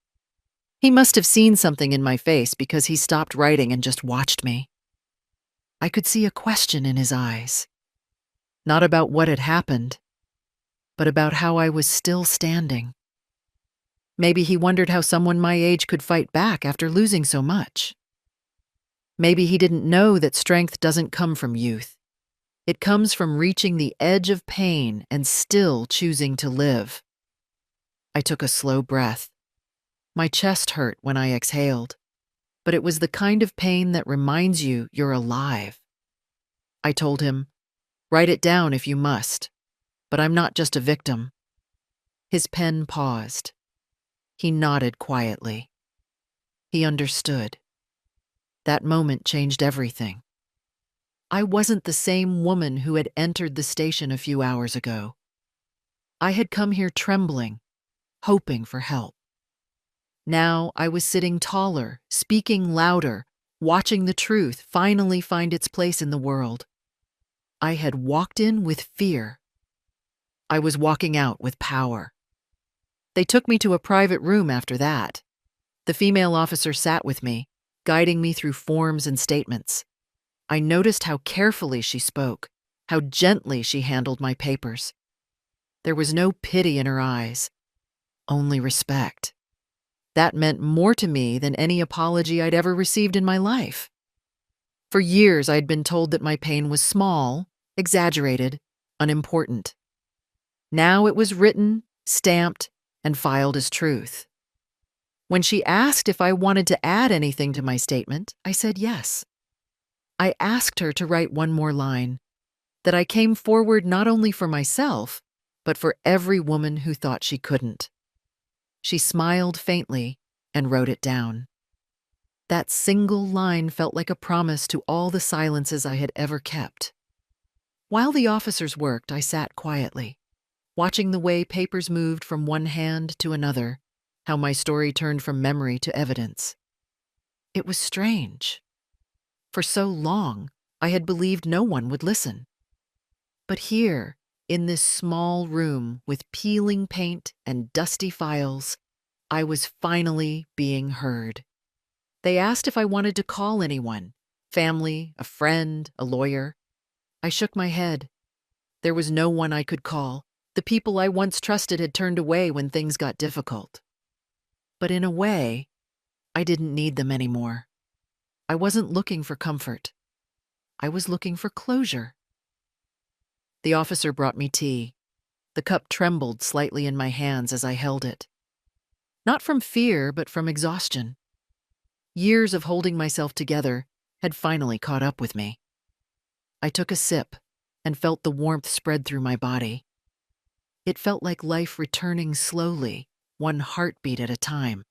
He must have seen something in my face because he stopped writing and just watched me. I could see a question in his eyes. Not about what had happened, but about how I was still standing. Maybe he wondered how someone my age could fight back after losing so much. Maybe he didn't know that strength doesn't come from youth. It comes from reaching the edge of pain and still choosing to live. I took a slow breath. My chest hurt when I exhaled, but it was the kind of pain that reminds you you're alive. I told him, "Write it down if you must, but I'm not just a victim." His pen paused. He nodded quietly. He understood. That moment changed everything. I wasn't the same woman who had entered the station a few hours ago. I had come here trembling, hoping for help. Now I was sitting taller, speaking louder, watching the truth finally find its place in the world. I had walked in with fear. I was walking out with power. They took me to a private room after that. The female officer sat with me, guiding me through forms and statements. I noticed how carefully she spoke, how gently she handled my papers. There was no pity in her eyes, only respect. That meant more to me than any apology I'd ever received in my life. For years, I'd been told that my pain was small, exaggerated, unimportant. Now it was written, stamped, and filed as truth. When she asked if I wanted to add anything to my statement, I said yes. I asked her to write one more line, that I came forward not only for myself, but for every woman who thought she couldn't. She smiled faintly and wrote it down. That single line felt like a promise to all the silences I had ever kept. While the officers worked, I sat quietly, watching the way papers moved from one hand to another, how my story turned from memory to evidence. It was strange. For so long, I had believed no one would listen. But here, in this small room with peeling paint and dusty files, I was finally being heard. They asked if I wanted to call anyone, family, a friend, a lawyer. I shook my head. There was no one I could call. The people I once trusted had turned away when things got difficult. But in a way, I didn't need them anymore. I wasn't looking for comfort. I was looking for closure. The officer brought me tea. The cup trembled slightly in my hands as I held it. Not from fear, but from exhaustion. Years of holding myself together had finally caught up with me. I took a sip and felt the warmth spread through my body. It felt like life returning slowly, one heartbeat at a time.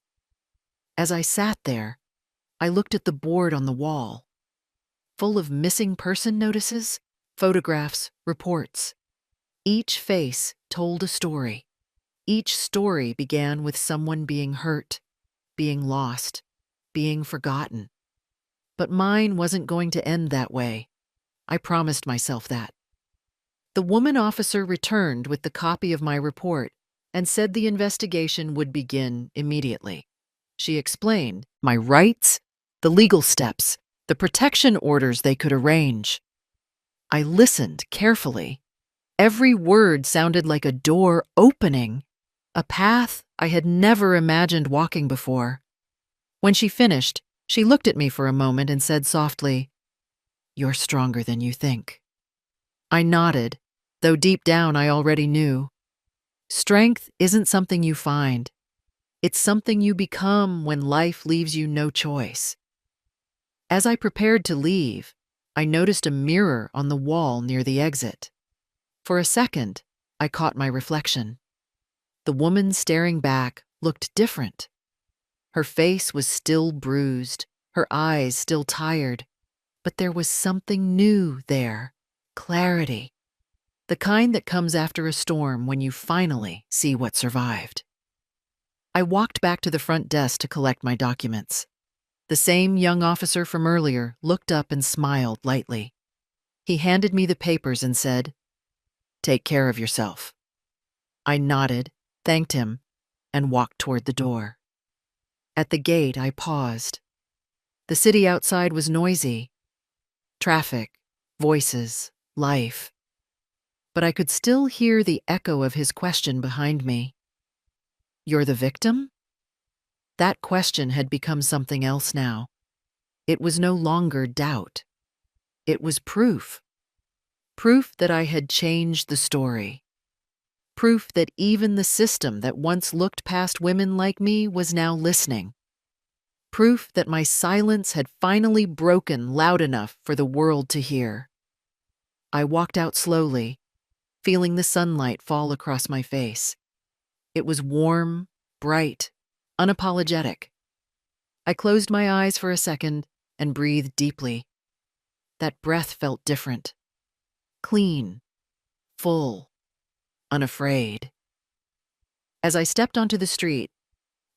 As I sat there, I looked at the board on the wall, full of missing person notices, photographs, reports. Each face told a story. Each story began with someone being hurt, being lost, being forgotten. But mine wasn't going to end that way. I promised myself that. The woman officer returned with the copy of my report and said the investigation would begin immediately. She explained my rights, the legal steps, the protection orders they could arrange. I listened carefully. Every word sounded like a door opening, a path I had never imagined walking before. When she finished, she looked at me for a moment and said softly, "You're stronger than you think." I nodded, though deep down I already knew. Strength isn't something you find. It's something you become when life leaves you no choice. As I prepared to leave, I noticed a mirror on the wall near the exit. For a second, I caught my reflection. The woman staring back looked different. Her face was still bruised, her eyes still tired, but there was something new there. Clarity. The kind that comes after a storm when you finally see what survived. I walked back to the front desk to collect my documents. The same young officer from earlier looked up and smiled lightly. He handed me the papers and said, "Take care of yourself." I nodded, thanked him, and walked toward the door. At the gate, I paused. The city outside was noisy. Traffic, voices, life. But I could still hear the echo of his question behind me. "You're the victim?" That question had become something else now. It was no longer doubt. It was proof. Proof that I had changed the story. Proof that even the system that once looked past women like me was now listening. Proof that my silence had finally broken loud enough for the world to hear. I walked out slowly, feeling the sunlight fall across my face. It was warm, bright, unapologetic. I closed my eyes for a second and breathed deeply. That breath felt different. Clean, full, unafraid. As I stepped onto the street,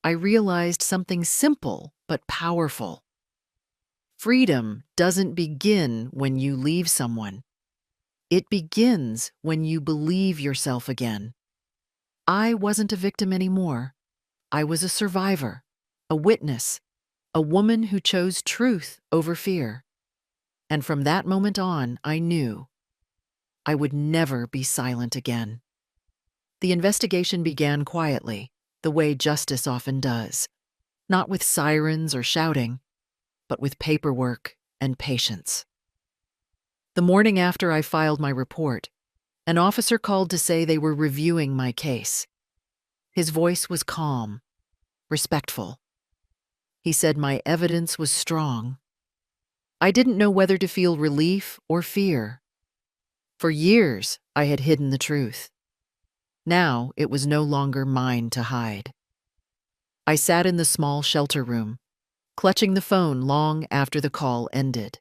I realized something simple but powerful. Freedom doesn't begin when you leave someone. It begins when you believe yourself again. I wasn't a victim anymore. I was a survivor, a witness, a woman who chose truth over fear. And from that moment on, I knew I would never be silent again. The investigation began quietly, the way justice often does, not with sirens or shouting, but with paperwork and patience. The morning after I filed my report, an officer called to say they were reviewing my case. His voice was calm, respectful. He said my evidence was strong. I didn't know whether to feel relief or fear. For years, I had hidden the truth. Now it was no longer mine to hide. I sat in the small shelter room, clutching the phone long after the call ended.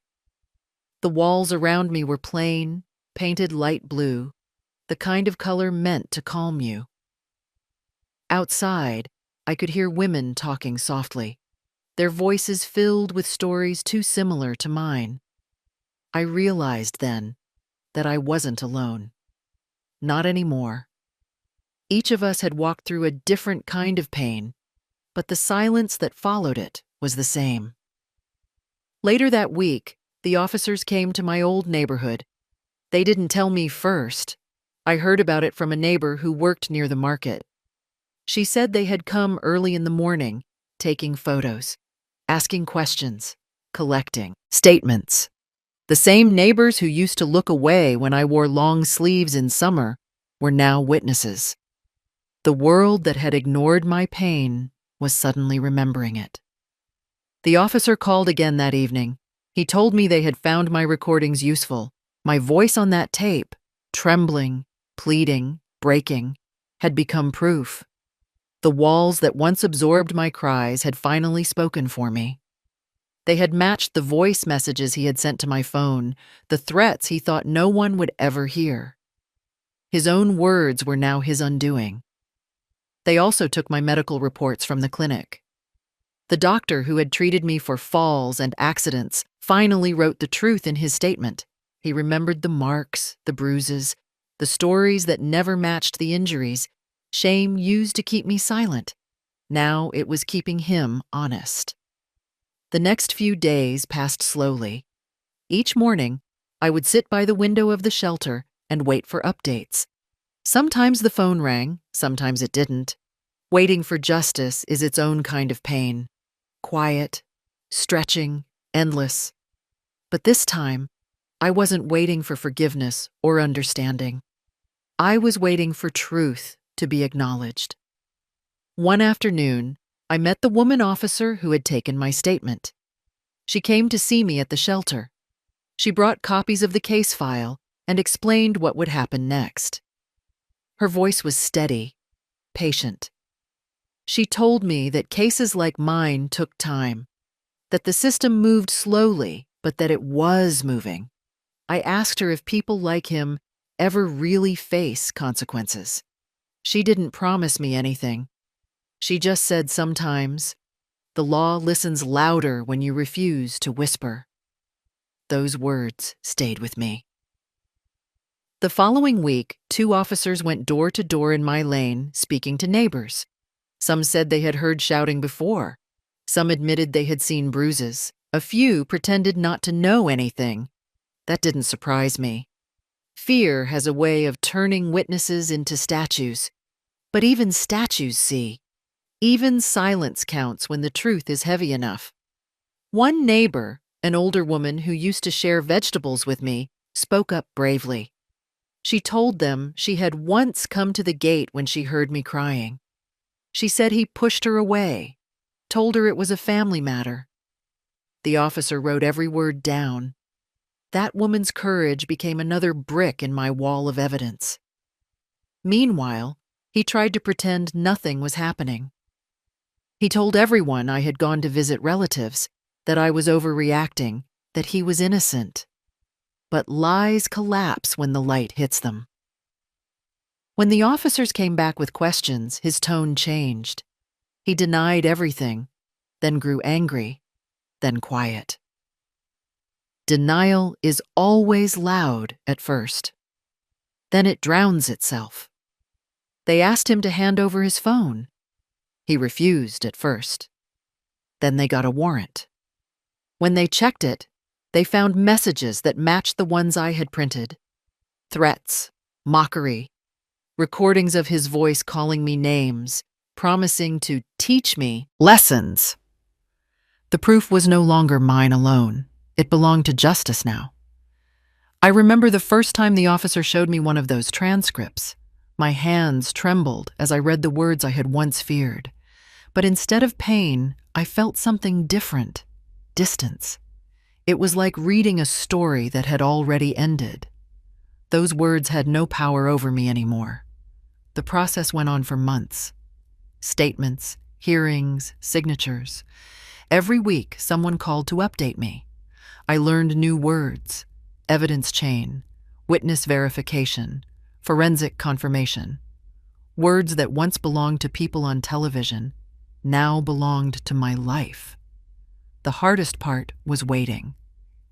The walls around me were plain, painted light blue, the kind of color meant to calm you. Outside, I could hear women talking softly, their voices filled with stories too similar to mine. I realized then that I wasn't alone. Not anymore. Each of us had walked through a different kind of pain, but the silence that followed it was the same. Later that week, the officers came to my old neighborhood. They didn't tell me first. I heard about it from a neighbor who worked near the market. She said they had come early in the morning, taking photos, asking questions, collecting statements. The same neighbors who used to look away when I wore long sleeves in summer were now witnesses. The world that had ignored my pain was suddenly remembering it. The officer called again that evening. He told me they had found my recordings useful. My voice on that tape, trembling, pleading, breaking, had become proof. The walls that once absorbed my cries had finally spoken for me. They had matched the voice messages he had sent to my phone, the threats he thought no one would ever hear. His own words were now his undoing. They also took my medical reports from the clinic. The doctor who had treated me for falls and accidents finally wrote the truth in his statement. He remembered the marks, the bruises, the stories that never matched the injuries shame used to keep me silent. Now it was keeping him honest. The next few days passed slowly. Each morning, I would sit by the window of the shelter and wait for updates. Sometimes the phone rang, sometimes it didn't. Waiting for justice is its own kind of pain. Quiet, stretching, endless. But this time, I wasn't waiting for forgiveness or understanding. I was waiting for truth to be acknowledged. One afternoon, I met the woman officer who had taken my statement. She came to see me at the shelter. She brought copies of the case file and explained what would happen next. Her voice was steady, patient. She told me that cases like mine took time. that the system moved slowly, but that it was moving. I asked her if people like him ever really face consequences. She didn't promise me anything. She just said sometimes, the law listens louder when you refuse to whisper. Those words stayed with me. The following week, 2 officers went door to door in my lane, speaking to neighbors. Some said they had heard shouting before. Some admitted they had seen bruises. A few pretended not to know anything. That didn't surprise me. Fear has a way of turning witnesses into statues. But even statues see. Even silence counts when the truth is heavy enough. One neighbor, an older woman who used to share vegetables with me, spoke up bravely. She told them she had once come to the gate when she heard me crying. She said he pushed her away, told her it was a family matter. The officer wrote every word down. That woman's courage became another brick in my wall of evidence. Meanwhile, he tried to pretend nothing was happening. He told everyone I had gone to visit relatives, that I was overreacting, that he was innocent. But lies collapse when the light hits them. When the officers came back with questions, his tone changed. He denied everything, then grew angry, then quiet. Denial is always loud at first. Then it drowns itself. They asked him to hand over his phone. He refused at first. Then they got a warrant. When they checked it, they found messages that matched the ones I had printed. Threats, mockery, recordings of his voice calling me names, promising to teach me lessons. The proof was no longer mine alone. It belonged to justice now. I remember the first time the officer showed me one of those transcripts. My hands trembled as I read the words I had once feared. But instead of pain, I felt something different, distance. It was like reading a story that had already ended. Those words had no power over me anymore. The process went on for months. Statements, hearings, signatures. Every week, someone called to update me. I learned new words: evidence chain, witness verification, forensic confirmation. Words that once belonged to people on television now belonged to my life. The hardest part was waiting.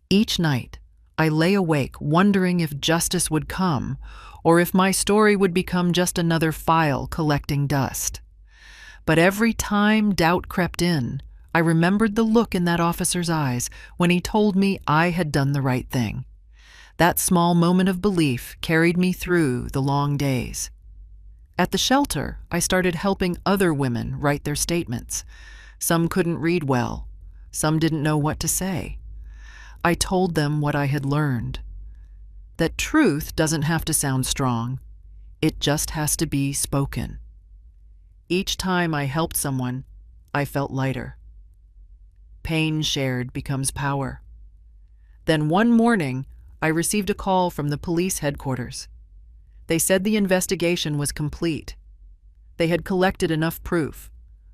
Each night, I lay awake wondering if justice would come or if my story would become just another file collecting dust. But every time doubt crept in, I remembered the look in that officer's eyes when he told me I had done the right thing. That small moment of belief carried me through the long days. At the shelter, I started helping other women write their statements. Some couldn't read well. Some didn't know what to say. I told them what I had learned. That truth doesn't have to sound strong. It just has to be spoken. Each time I helped someone, I felt lighter. Pain shared becomes power. Then one morning, I received a call from the police headquarters. They said the investigation was complete. They had collected enough proof: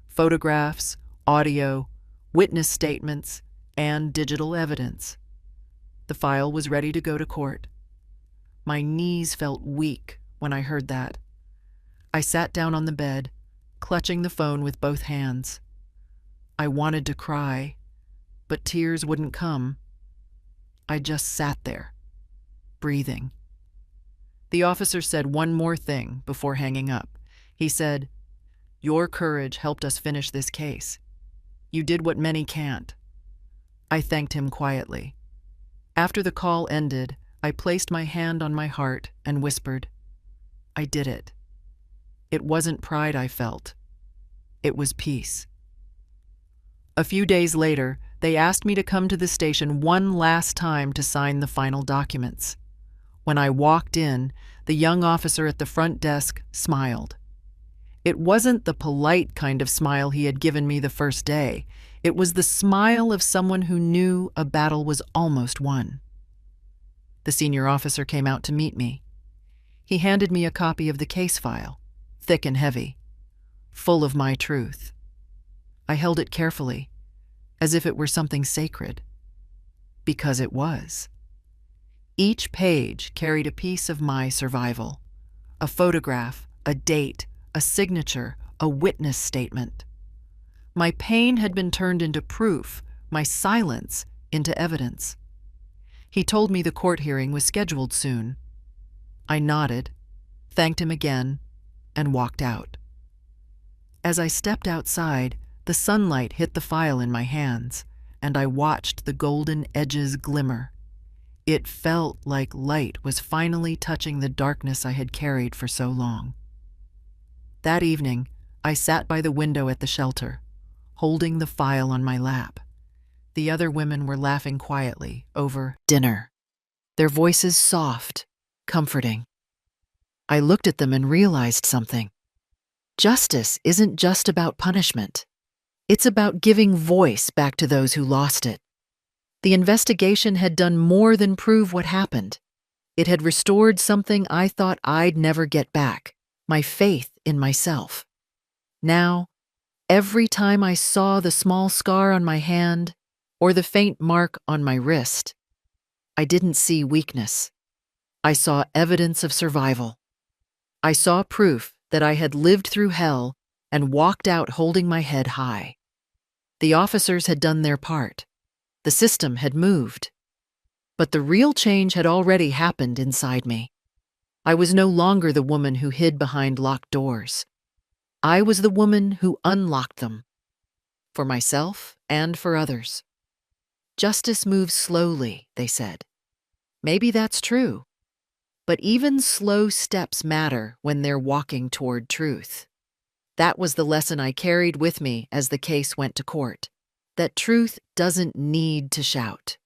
photographs, audio, witness statements, and digital evidence. The file was ready to go to court. My knees felt weak when I heard that. I sat down on the bed, clutching the phone with both hands. I wanted to cry, but tears wouldn't come. I just sat there, breathing. The officer said one more thing before hanging up. He said, "Your courage helped us finish this case. You did what many can't." I thanked him quietly. After the call ended, I placed my hand on my heart and whispered, "I did it." It wasn't pride I felt. It was peace. A few days later, they asked me to come to the station one last time to sign the final documents. When I walked in, the young officer at the front desk smiled. It wasn't the polite kind of smile he had given me the first day. It was the smile of someone who knew a battle was almost won. The senior officer came out to meet me. He handed me a copy of the case file, thick and heavy, full of my truth. I held it carefully. as if it were something sacred. Because it was. Each page carried a piece of my survival. A photograph, a date, a signature, a witness statement. My pain had been turned into proof, my silence into evidence. He told me the court hearing was scheduled soon. I nodded, thanked him again, and walked out. As I stepped outside, the sunlight hit the file in my hands, and I watched the golden edges glimmer. It felt like light was finally touching the darkness I had carried for so long. That evening, I sat by the window at the shelter, holding the file on my lap. The other women were laughing quietly over dinner, their voices soft, comforting. I looked at them and realized something. Justice isn't just about punishment. It's about giving voice back to those who lost it. The investigation had done more than prove what happened. It had restored something I thought I'd never get back, my faith in myself. Now, every time I saw the small scar on my hand or the faint mark on my wrist, I didn't see weakness. I saw evidence of survival. I saw proof that I had lived through hell and walked out holding my head high. The officers had done their part. The system had moved. But the real change had already happened inside me. I was no longer the woman who hid behind locked doors. I was the woman who unlocked them. For myself and for others. Justice moves slowly, they said. Maybe that's true. But even slow steps matter when they're walking toward truth. That was the lesson I carried with me as the case went to court. That truth doesn't need to shout.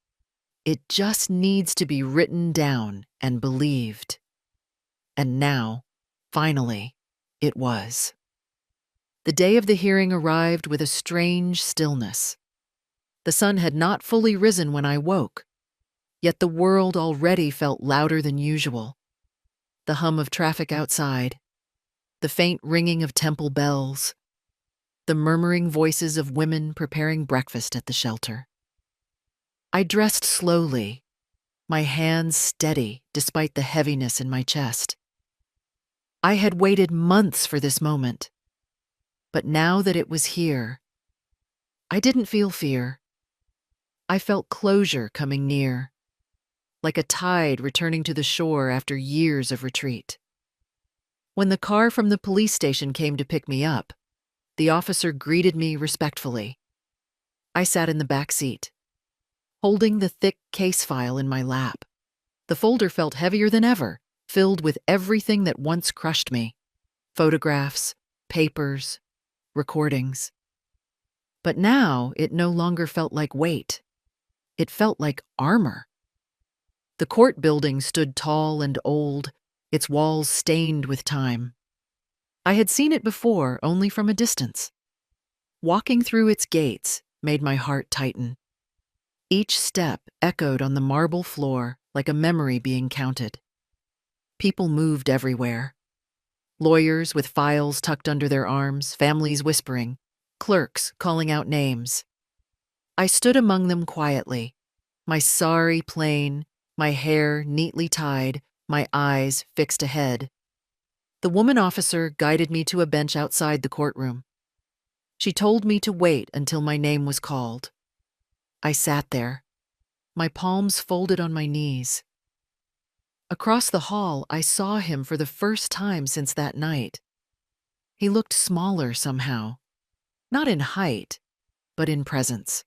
It just needs to be written down and believed. And now, finally, it was. The day of the hearing arrived with a strange stillness. The sun had not fully risen when I woke, yet the world already felt louder than usual. The hum of traffic outside, the faint ringing of temple bells, the murmuring voices of women preparing breakfast at the shelter. I dressed slowly, my hands steady despite the heaviness in my chest. I had waited months for this moment, but now that it was here, I didn't feel fear. I felt closure coming near, like a tide returning to the shore after years of retreat. When the car from the police station came to pick me up, the officer greeted me respectfully. I sat in the back seat, holding the thick case file in my lap. The folder felt heavier than ever, filled with everything that once crushed me. Photographs, papers, recordings. But now it no longer felt like weight. It felt like armor. The court building stood tall and old, its walls stained with time. I had seen it before, only from a distance. Walking through its gates made my heart tighten. Each step echoed on the marble floor like a memory being counted. People moved everywhere. Lawyers with files tucked under their arms, families whispering, clerks calling out names. I stood among them quietly, my sari plain, my hair neatly tied, my eyes fixed ahead. The woman officer guided me to a bench outside the courtroom. She told me to wait until my name was called. I sat there, my palms folded on my knees. Across the hall, I saw him for the first time since that night. He looked smaller somehow, not in height, but in presence.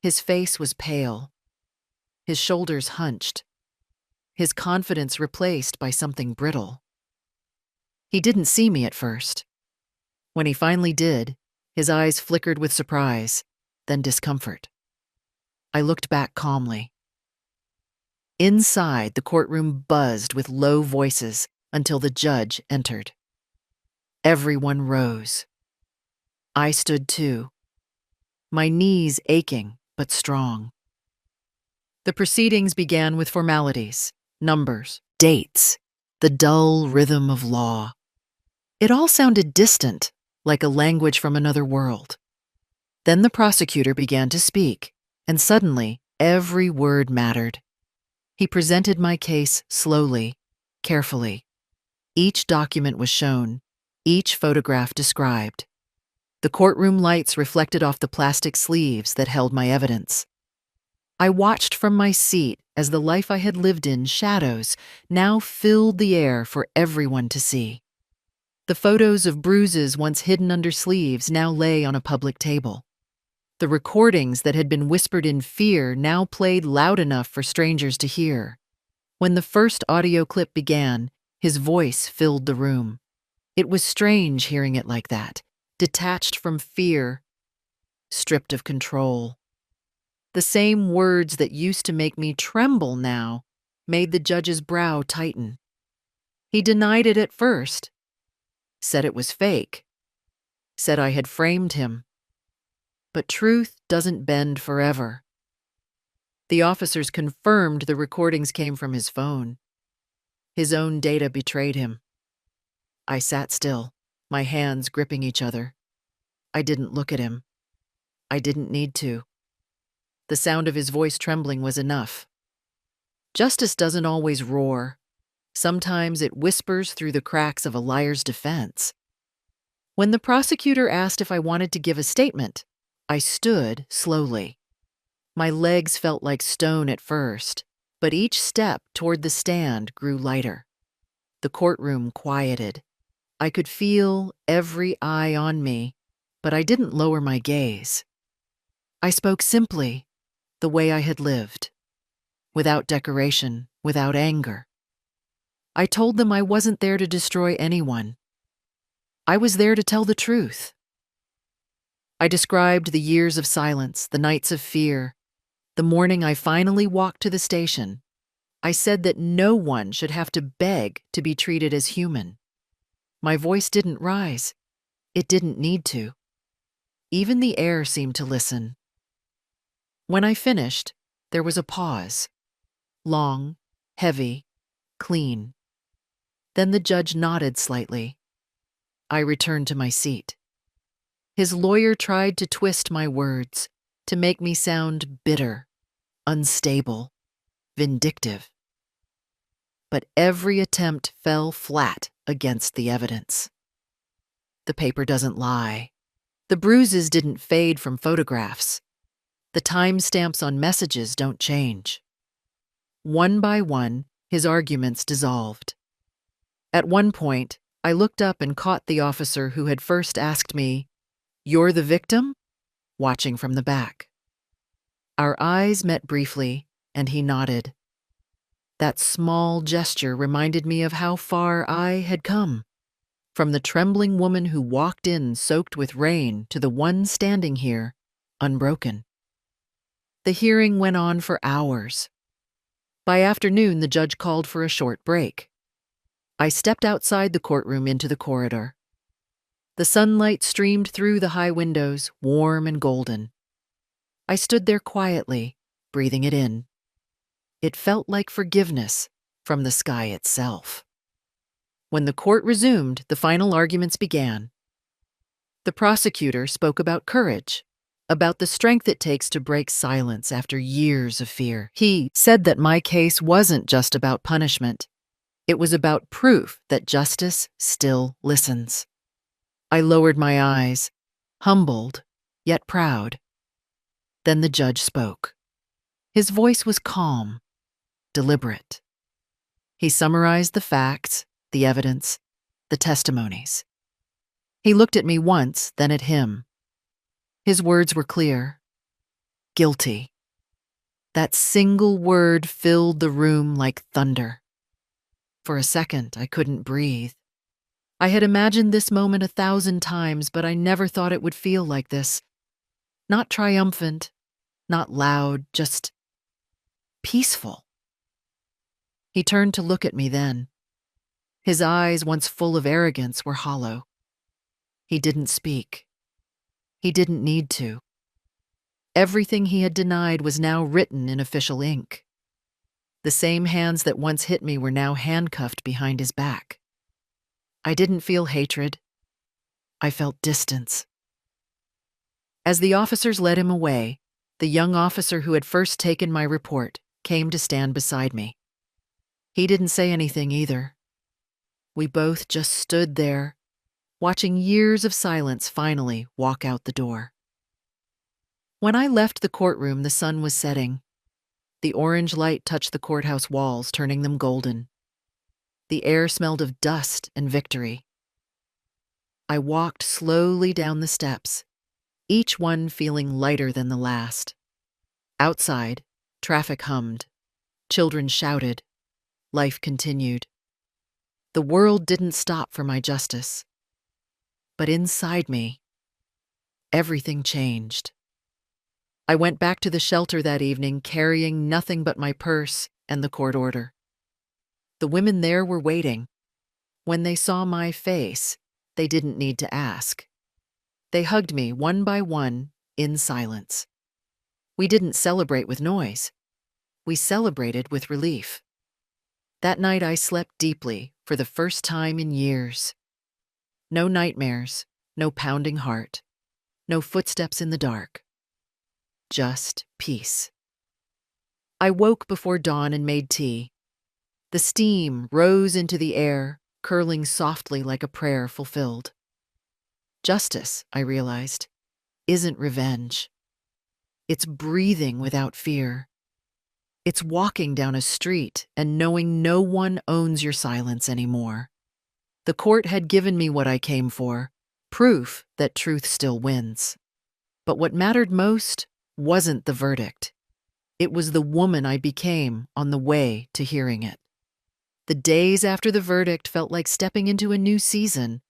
His face was pale, his shoulders hunched, his confidence replaced by something brittle. He didn't see me at first. When he finally did, his eyes flickered with surprise, then discomfort. I looked back calmly. Inside, the courtroom buzzed with low voices until the judge entered. Everyone rose. I stood too, my knees aching but strong. The proceedings began with formalities, numbers, dates, the dull rhythm of law. It all sounded distant, like a language from another world. Then the prosecutor began to speak, and suddenly every word mattered. He presented my case slowly, carefully. Each document was shown, each photograph described. The courtroom lights reflected off the plastic sleeves that held my evidence. I watched from my seat as the life I had lived in shadows now filled the air for everyone to see. The photos of bruises once hidden under sleeves now lay on a public table. The recordings that had been whispered in fear now played loud enough for strangers to hear. When the first audio clip began, his voice filled the room. It was strange hearing it like that, detached from fear, stripped of control. The same words that used to make me tremble now made the judge's brow tighten. He denied it at first, said it was fake, said I had framed him. But truth doesn't bend forever. The officers confirmed the recordings came from his phone. His own data betrayed him. I sat still, my hands gripping each other. I didn't look at him. I didn't need to. The sound of his voice trembling was enough. Justice doesn't always roar. Sometimes it whispers through the cracks of a liar's defense. When the prosecutor asked if I wanted to give a statement, I stood slowly. My legs felt like stone at first, but each step toward the stand grew lighter. The courtroom quieted. I could feel every eye on me, but I didn't lower my gaze. I spoke simply, the way I had lived, without decoration, without anger. I told them I wasn't there to destroy anyone. I was there to tell the truth. I described the years of silence, the nights of fear, the morning I finally walked to the station. I said that no one should have to beg to be treated as human. My voice didn't rise. It didn't need to. Even the air seemed to listen. When I finished, there was a pause. Long, heavy, clean. Then the judge nodded slightly. I returned to my seat. His lawyer tried to twist my words, to make me sound bitter, unstable, vindictive. But every attempt fell flat against the evidence. The paper doesn't lie. The bruises didn't fade from photographs. The timestamps on messages don't change. One by one, his arguments dissolved. At one point, I looked up and caught the officer who had first asked me, "You're the victim?" watching from the back. Our eyes met briefly, and he nodded. That small gesture reminded me of how far I had come, from the trembling woman who walked in soaked with rain to the one standing here, unbroken. The hearing went on for hours. By afternoon, the judge called for a short break. I stepped outside the courtroom into the corridor. The sunlight streamed through the high windows, warm and golden. I stood there quietly, breathing it in. It felt like forgiveness from the sky itself. When the court resumed, the final arguments began. The prosecutor spoke about courage, about the strength it takes to break silence after years of fear. He said that my case wasn't just about punishment. It was about proof that justice still listens. I lowered my eyes, humbled, yet proud. Then the judge spoke. His voice was calm, deliberate. He summarized the facts, the evidence, the testimonies. He looked at me once, then at him. His words were clear. Guilty. That single word filled the room like thunder. For a second, I couldn't breathe. I had imagined this moment 1,000 times, but I never thought it would feel like this. Not triumphant, not loud, just peaceful. He turned to look at me then. His eyes, once full of arrogance, were hollow. He didn't speak. He didn't need to. Everything he had denied was now written in official ink. The same hands that once hit me were now handcuffed behind his back. I didn't feel hatred. I felt distance. As the officers led him away, the young officer who had first taken my report came to stand beside me. He didn't say anything either. We both just stood there, watching years of silence finally walk out the door. When I left the courtroom, the sun was setting. The orange light touched the courthouse walls, turning them golden. The air smelled of dust and victory. I walked slowly down the steps, each one feeling lighter than the last. Outside, traffic hummed. Children shouted. Life continued. The world didn't stop for my justice. But inside me, everything changed. I went back to the shelter that evening carrying nothing but my purse and the court order. The women there were waiting. When they saw my face, they didn't need to ask. They hugged me one by one in silence. We didn't celebrate with noise. We celebrated with relief. That night I slept deeply for the first time in years. No nightmares, no pounding heart, no footsteps in the dark. Just peace. I woke before dawn and made tea. The steam rose into the air, curling softly like a prayer fulfilled. Justice, I realized, isn't revenge. It's breathing without fear. It's walking down a street and knowing no one owns your silence anymore. The court had given me what I came for, proof that truth still wins. But what mattered most wasn't the verdict. It was the woman I became on the way to hearing it. The days after the verdict felt like stepping into a new season,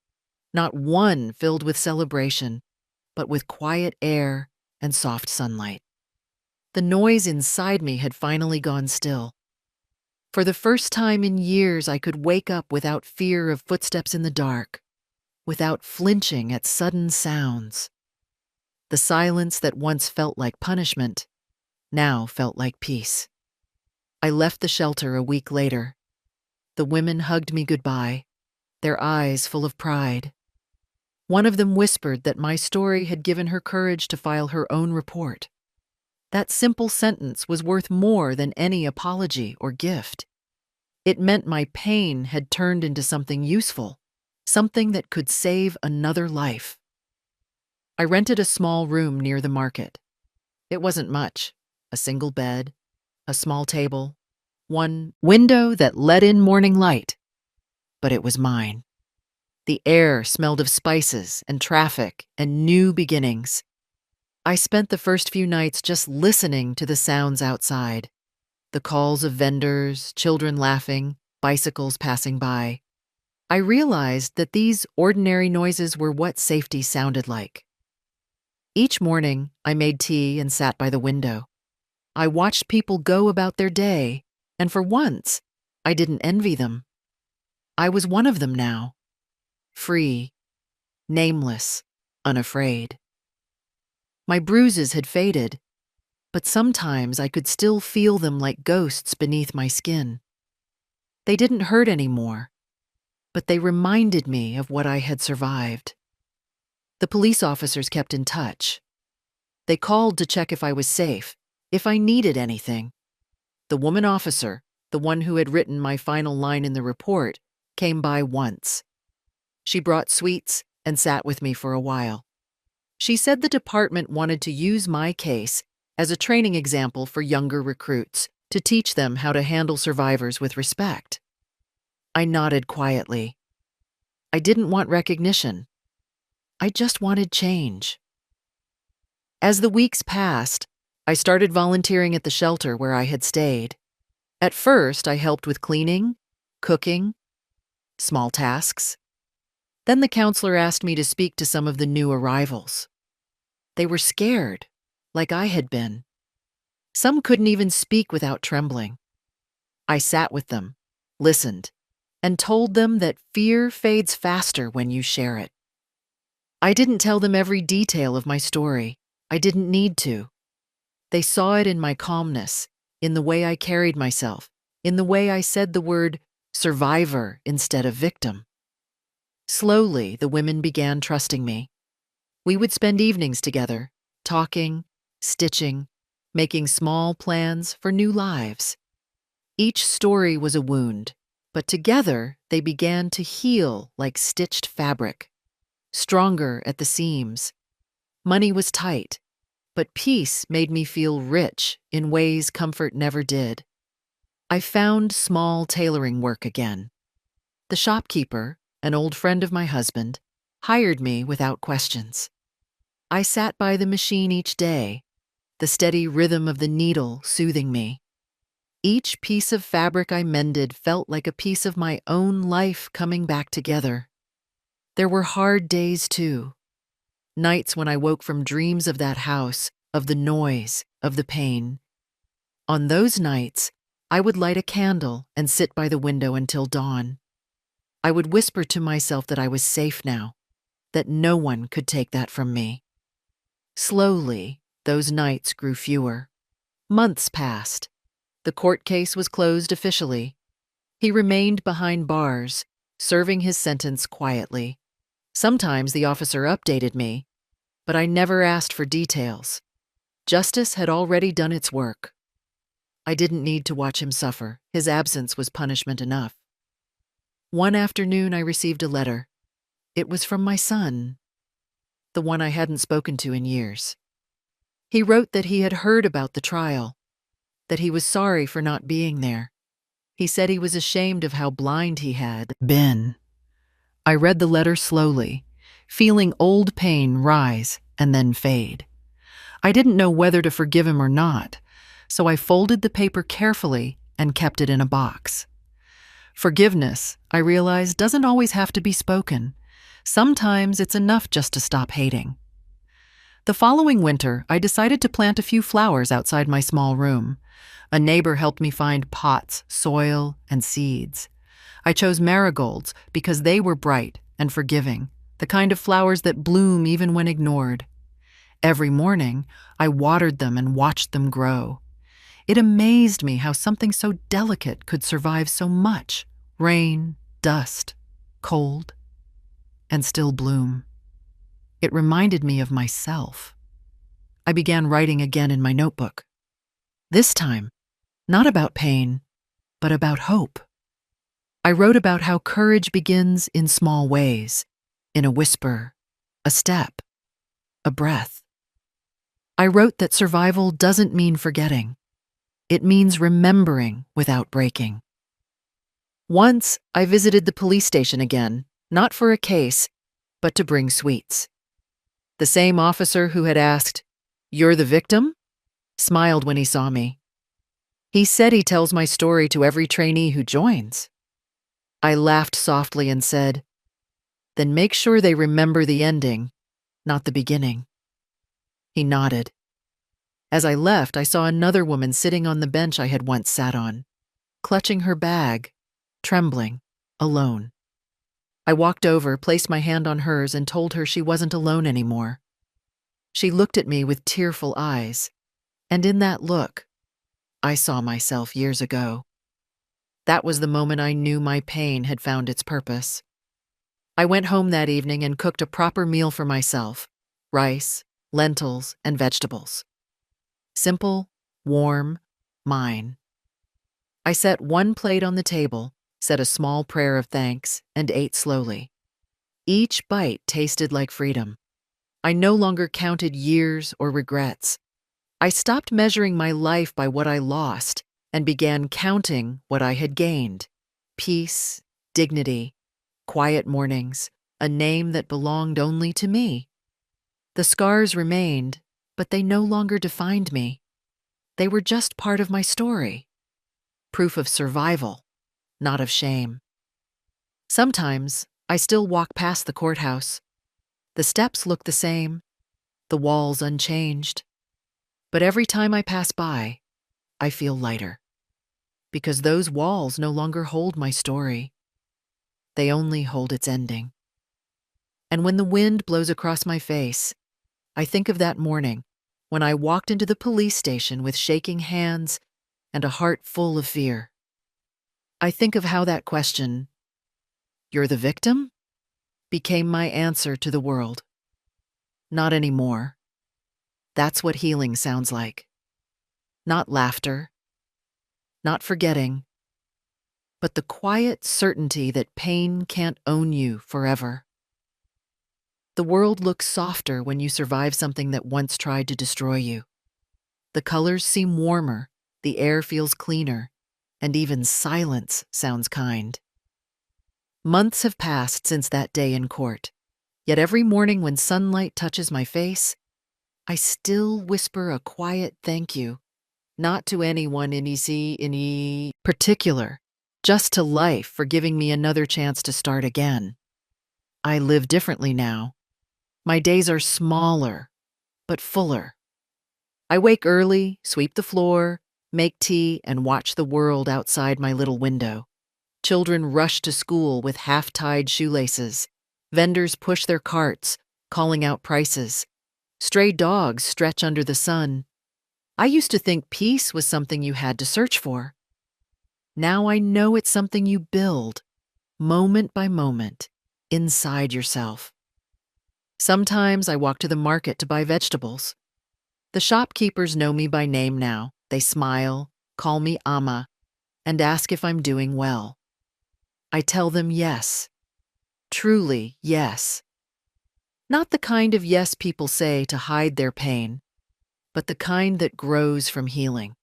not one filled with celebration, but with quiet air and soft sunlight. The noise inside me had finally gone still. For the first time in years, I could wake up without fear of footsteps in the dark, without flinching at sudden sounds. The silence that once felt like punishment now felt like peace. I left the shelter a week later. The women hugged me goodbye, their eyes full of pride. One of them whispered that my story had given her courage to file her own report. That simple sentence was worth more than any apology or gift. It meant my pain had turned into something useful, something that could save another life. I rented a small room near the market. It wasn't much, a single bed, a small table, one window that let in morning light. But it was mine. The air smelled of spices and traffic and new beginnings. I spent the first few nights just listening to the sounds outside. The calls of vendors, children laughing, bicycles passing by. I realized that these ordinary noises were what safety sounded like. Each morning, I made tea and sat by the window. I watched people go about their day, and for once, I didn't envy them. I was one of them now. Free, nameless, unafraid. My bruises had faded, but sometimes I could still feel them like ghosts beneath my skin. They didn't hurt anymore, but they reminded me of what I had survived. The police officers kept in touch. They called to check if I was safe, if I needed anything. The woman officer, the one who had written my final line in the report, came by once. She brought sweets and sat with me for a while. She said the department wanted to use my case as a training example for younger recruits to teach them how to handle survivors with respect. I nodded quietly. I didn't want recognition. I just wanted change. As the weeks passed, I started volunteering at the shelter where I had stayed. At first, I helped with cleaning, cooking, small tasks. Then the counselor asked me to speak to some of the new arrivals. They were scared, like I had been. Some couldn't even speak without trembling. I sat with them, listened, and told them that fear fades faster when you share it. I didn't tell them every detail of my story. I didn't need to. They saw it in my calmness, in the way I carried myself, in the way I said the word survivor instead of victim. Slowly, the women began trusting me. We would spend evenings together, talking, stitching, making small plans for new lives. Each story was a wound, but together they began to heal like stitched fabric, stronger at the seams. Money was tight, but peace made me feel rich in ways comfort never did. I found small tailoring work again. The shopkeeper, an old friend of my husband, hired me without questions. I sat by the machine each day, the steady rhythm of the needle soothing me. Each piece of fabric I mended felt like a piece of my own life coming back together. There were hard days, too. Nights when I woke from dreams of that house, of the noise, of the pain. On those nights, I would light a candle and sit by the window until dawn. I would whisper to myself that I was safe now, that no one could take that from me. Slowly, those nights grew fewer. Months passed. The court case was closed officially. He remained behind bars, serving his sentence quietly. Sometimes the officer updated me, but I never asked for details. Justice had already done its work. I didn't need to watch him suffer. His absence was punishment enough. One afternoon I received a letter. It was from my son, the one I hadn't spoken to in years. He wrote that he had heard about the trial, that he was sorry for not being there. He said he was ashamed of how blind he had been. I read the letter slowly, feeling old pain rise and then fade. I didn't know whether to forgive him or not, so I folded the paper carefully and kept it in a box. Forgiveness, I realized, doesn't always have to be spoken. Sometimes it's enough just to stop hating. The following winter, I decided to plant a few flowers outside my small room. A neighbor helped me find pots, soil, and seeds. I chose marigolds because they were bright and forgiving, the kind of flowers that bloom even when ignored. Every morning, I watered them and watched them grow. It amazed me how something so delicate could survive so much rain, dust, cold, and still bloom. It reminded me of myself. I began writing again in my notebook. This time, not about pain, but about hope. I wrote about how courage begins in small ways, in a whisper, a step, a breath. I wrote that survival doesn't mean forgetting. It means remembering without breaking. Once, I visited the police station again, not for a case, but to bring sweets. The same officer who had asked, "You're the victim?" smiled when he saw me. He said he tells my story to every trainee who joins. I laughed softly and said, "Then make sure they remember the ending, not the beginning." He nodded. As I left, I saw another woman sitting on the bench I had once sat on, clutching her bag, trembling, alone. I walked over, placed my hand on hers, and told her she wasn't alone anymore. She looked at me with tearful eyes, and in that look, I saw myself years ago. That was the moment I knew my pain had found its purpose. I went home that evening and cooked a proper meal for myself: rice, lentils, and vegetables. Simple, warm, mine. I set one plate on the table, said a small prayer of thanks, and ate slowly. Each bite tasted like freedom. I no longer counted years or regrets. I stopped measuring my life by what I lost and began counting what I had gained: peace, dignity, quiet mornings, a name that belonged only to me. The scars remained, but they no longer defined me. They were just part of my story. Proof of survival, not of shame. Sometimes I still walk past the courthouse. The steps look the same, the walls unchanged. But every time I pass by, I feel lighter. Because those walls no longer hold my story. They only hold its ending. And when the wind blows across my face, I think of that morning when I walked into the police station with shaking hands and a heart full of fear. I think of how that question, "You're the victim?" became my answer to the world. Not anymore. That's what healing sounds like. Not laughter, not forgetting, but the quiet certainty that pain can't own you forever. The world looks softer when you survive something that once tried to destroy you. The colors seem warmer, the air feels cleaner, and even silence sounds kind. Months have passed since that day in court, yet every morning when sunlight touches my face, I still whisper a quiet thank you, not to anyone in any particular, just to life for giving me another chance to start again. I live differently now. My days are smaller, but fuller. I wake early, sweep the floor, make tea, and watch the world outside my little window. Children rush to school with half-tied shoelaces. Vendors push their carts, calling out prices. Stray dogs stretch under the sun. I used to think peace was something you had to search for. Now I know it's something you build, moment by moment, inside yourself. Sometimes I walk to the market to buy vegetables. The shopkeepers know me by name now. They smile, call me Amma, and ask if I'm doing well. I tell them yes. Truly yes. Not the kind of yes people say to hide their pain, but the kind that grows from healing.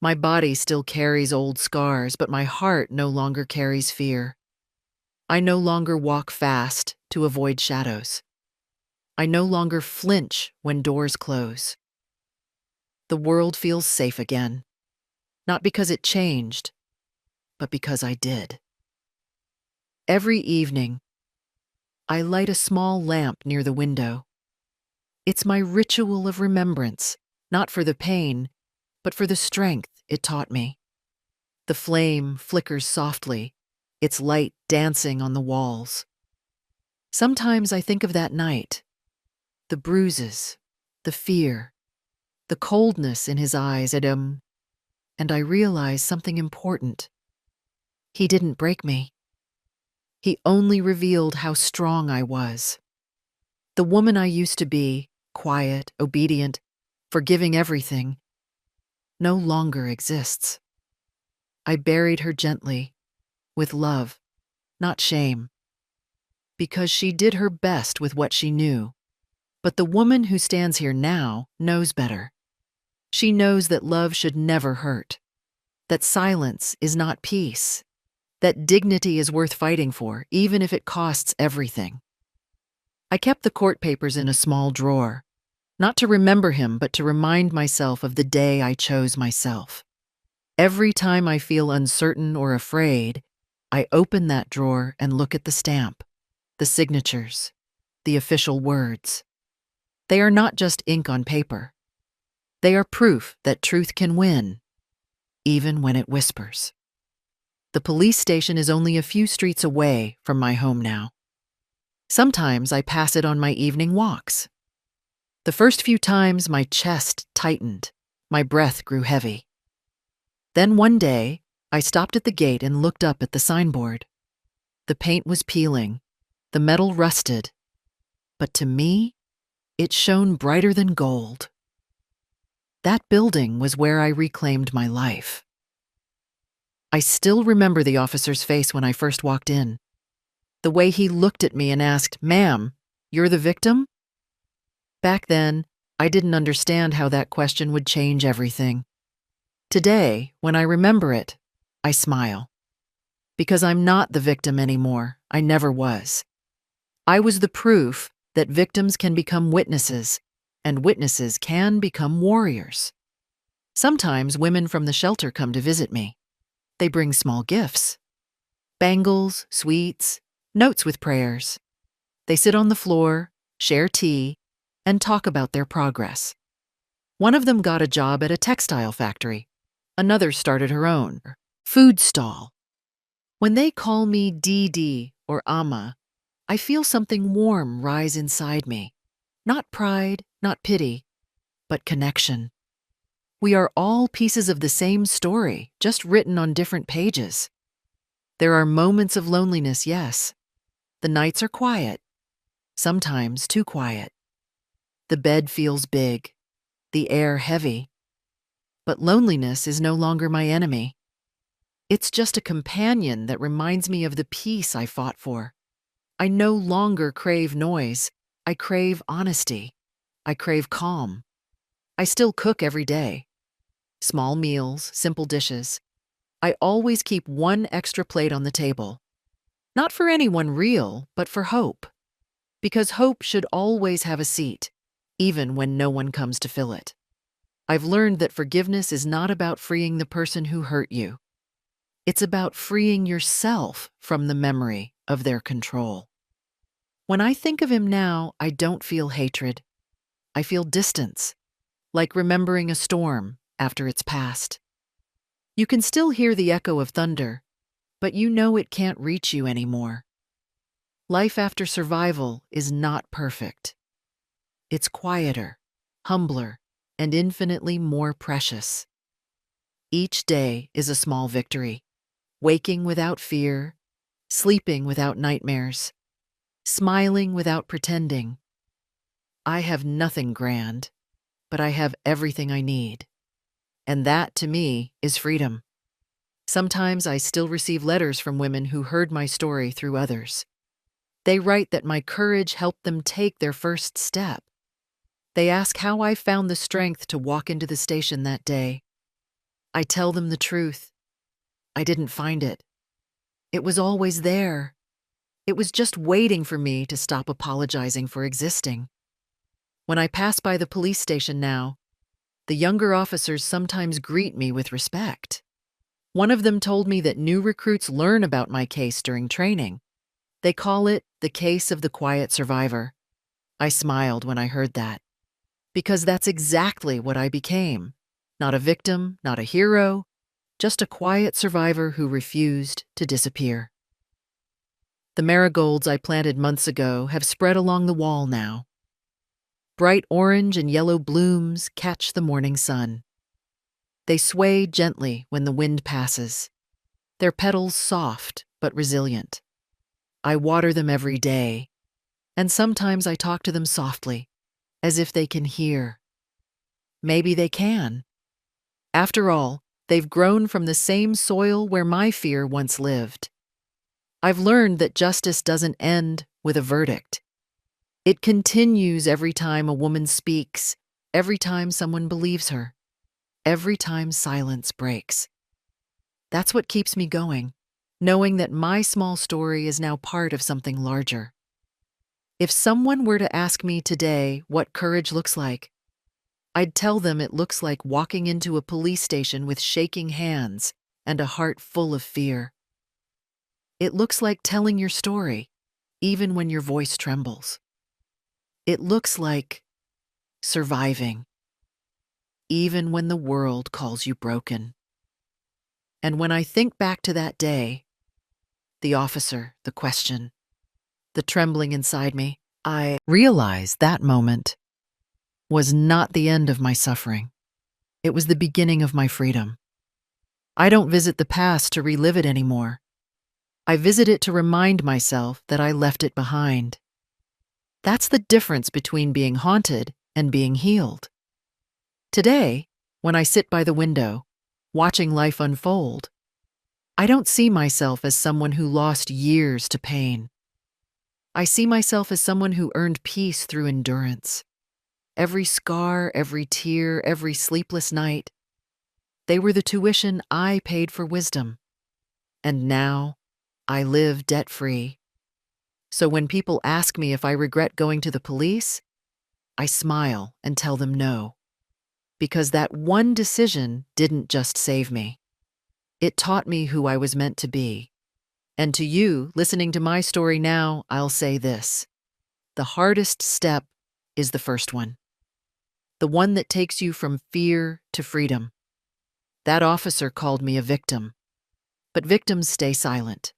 My body still carries old scars, but my heart no longer carries fear. I no longer walk fast to avoid shadows. I no longer flinch when doors close. The world feels safe again, not because it changed, but because I did. Every evening, I light a small lamp near the window. It's my ritual of remembrance, not for the pain, but for the strength it taught me. The flame flickers softly, its light dancing on the walls. Sometimes I think of that night, the bruises, the fear, the coldness in his eyes at him, and I realize something important. He didn't break me. He only revealed how strong I was. The woman I used to be, quiet, obedient, forgiving everything, no longer exists. I buried her gently, with love, not shame, because she did her best with what she knew. But the woman who stands here now knows better. She knows that love should never hurt, that silence is not peace, that dignity is worth fighting for, even if it costs everything. I kept the court papers in a small drawer, not to remember him, but to remind myself of the day I chose myself. Every time I feel uncertain or afraid, I open that drawer and look at the stamp, the signatures, the official words. They are not just ink on paper. They are proof that truth can win, even when it whispers. The police station is only a few streets away from my home now. Sometimes I pass it on my evening walks. The first few times my chest tightened, my breath grew heavy. Then one day, I stopped at the gate and looked up at the signboard. The paint was peeling, the metal rusted, but to me, it shone brighter than gold. That building was where I reclaimed my life. I still remember the officer's face when I first walked in. The way he looked at me and asked, "Ma'am, you're the victim?" Back then, I didn't understand how that question would change everything. Today, when I remember it, I smile. Because I'm not the victim anymore. I never was. I was the proof that victims can become witnesses, and witnesses can become warriors. Sometimes women from the shelter come to visit me. They bring small gifts. Bangles, sweets, notes with prayers. They sit on the floor, share tea, and talk about their progress. One of them got a job at a textile factory. Another started her own food stall. When they call me Dee or Amma, I feel something warm rise inside me. Not pride, not pity, but connection. We are all pieces of the same story, just written on different pages. There are moments of loneliness, yes. The nights are quiet, sometimes too quiet. The bed feels big, the air heavy, but loneliness is no longer my enemy. It's just a companion that reminds me of the peace I fought for. I no longer crave noise. I crave honesty. I crave calm. I still cook every day. Small meals, simple dishes. I always keep one extra plate on the table. Not for anyone real, but for hope. Because hope should always have a seat, even when no one comes to fill it. I've learned that forgiveness is not about freeing the person who hurt you. It's about freeing yourself from the memory of their control. When I think of him now, I don't feel hatred. I feel distance, like remembering a storm after it's passed. You can still hear the echo of thunder, but you know it can't reach you anymore. Life after survival is not perfect. It's quieter, humbler, and infinitely more precious. Each day is a small victory. Waking without fear, sleeping without nightmares, smiling without pretending. I have nothing grand, but I have everything I need. And that, to me, is freedom. Sometimes I still receive letters from women who heard my story through others. They write that my courage helped them take their first step. They ask how I found the strength to walk into the station that day. I tell them the truth. I didn't find it. It was always there. It was just waiting for me to stop apologizing for existing. When I pass by the police station now, the younger officers sometimes greet me with respect. One of them told me that new recruits learn about my case during training. They call it the case of the quiet survivor. I smiled when I heard that, because that's exactly what I became. Not a victim, not a hero, just a quiet survivor who refused to disappear. The marigolds I planted months ago have spread along the wall now. Bright orange and yellow blooms catch the morning sun. They sway gently when the wind passes, their petals soft but resilient. I water them every day, and sometimes I talk to them softly, as if they can hear. Maybe they can. After all, they've grown from the same soil where my fear once lived. I've learned that justice doesn't end with a verdict. It continues every time a woman speaks, every time someone believes her, every time silence breaks. That's what keeps me going, knowing that my small story is now part of something larger. If someone were to ask me today what courage looks like, I'd tell them it looks like walking into a police station with shaking hands and a heart full of fear. It looks like telling your story, even when your voice trembles. It looks like surviving, even when the world calls you broken. And when I think back to that day, the officer, the question, the trembling inside me, I realize that moment was not the end of my suffering. It was the beginning of my freedom. I don't visit the past to relive it anymore. I visit it to remind myself that I left it behind. That's the difference between being haunted and being healed. Today, when I sit by the window, watching life unfold, I don't see myself as someone who lost years to pain. I see myself as someone who earned peace through endurance. Every scar, every tear, every sleepless night, they were the tuition I paid for wisdom. And now, I live debt-free. So when people ask me if I regret going to the police, I smile and tell them no. Because that one decision didn't just save me. It taught me who I was meant to be. And to you, listening to my story now, I'll say this. The hardest step is the first one. The one that takes you from fear to freedom. That officer called me a victim. But victims stay silent.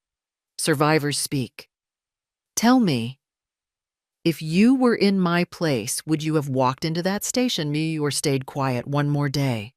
Survivors speak. Tell me, if you were in my place, would you have walked into that station or stayed quiet one more day?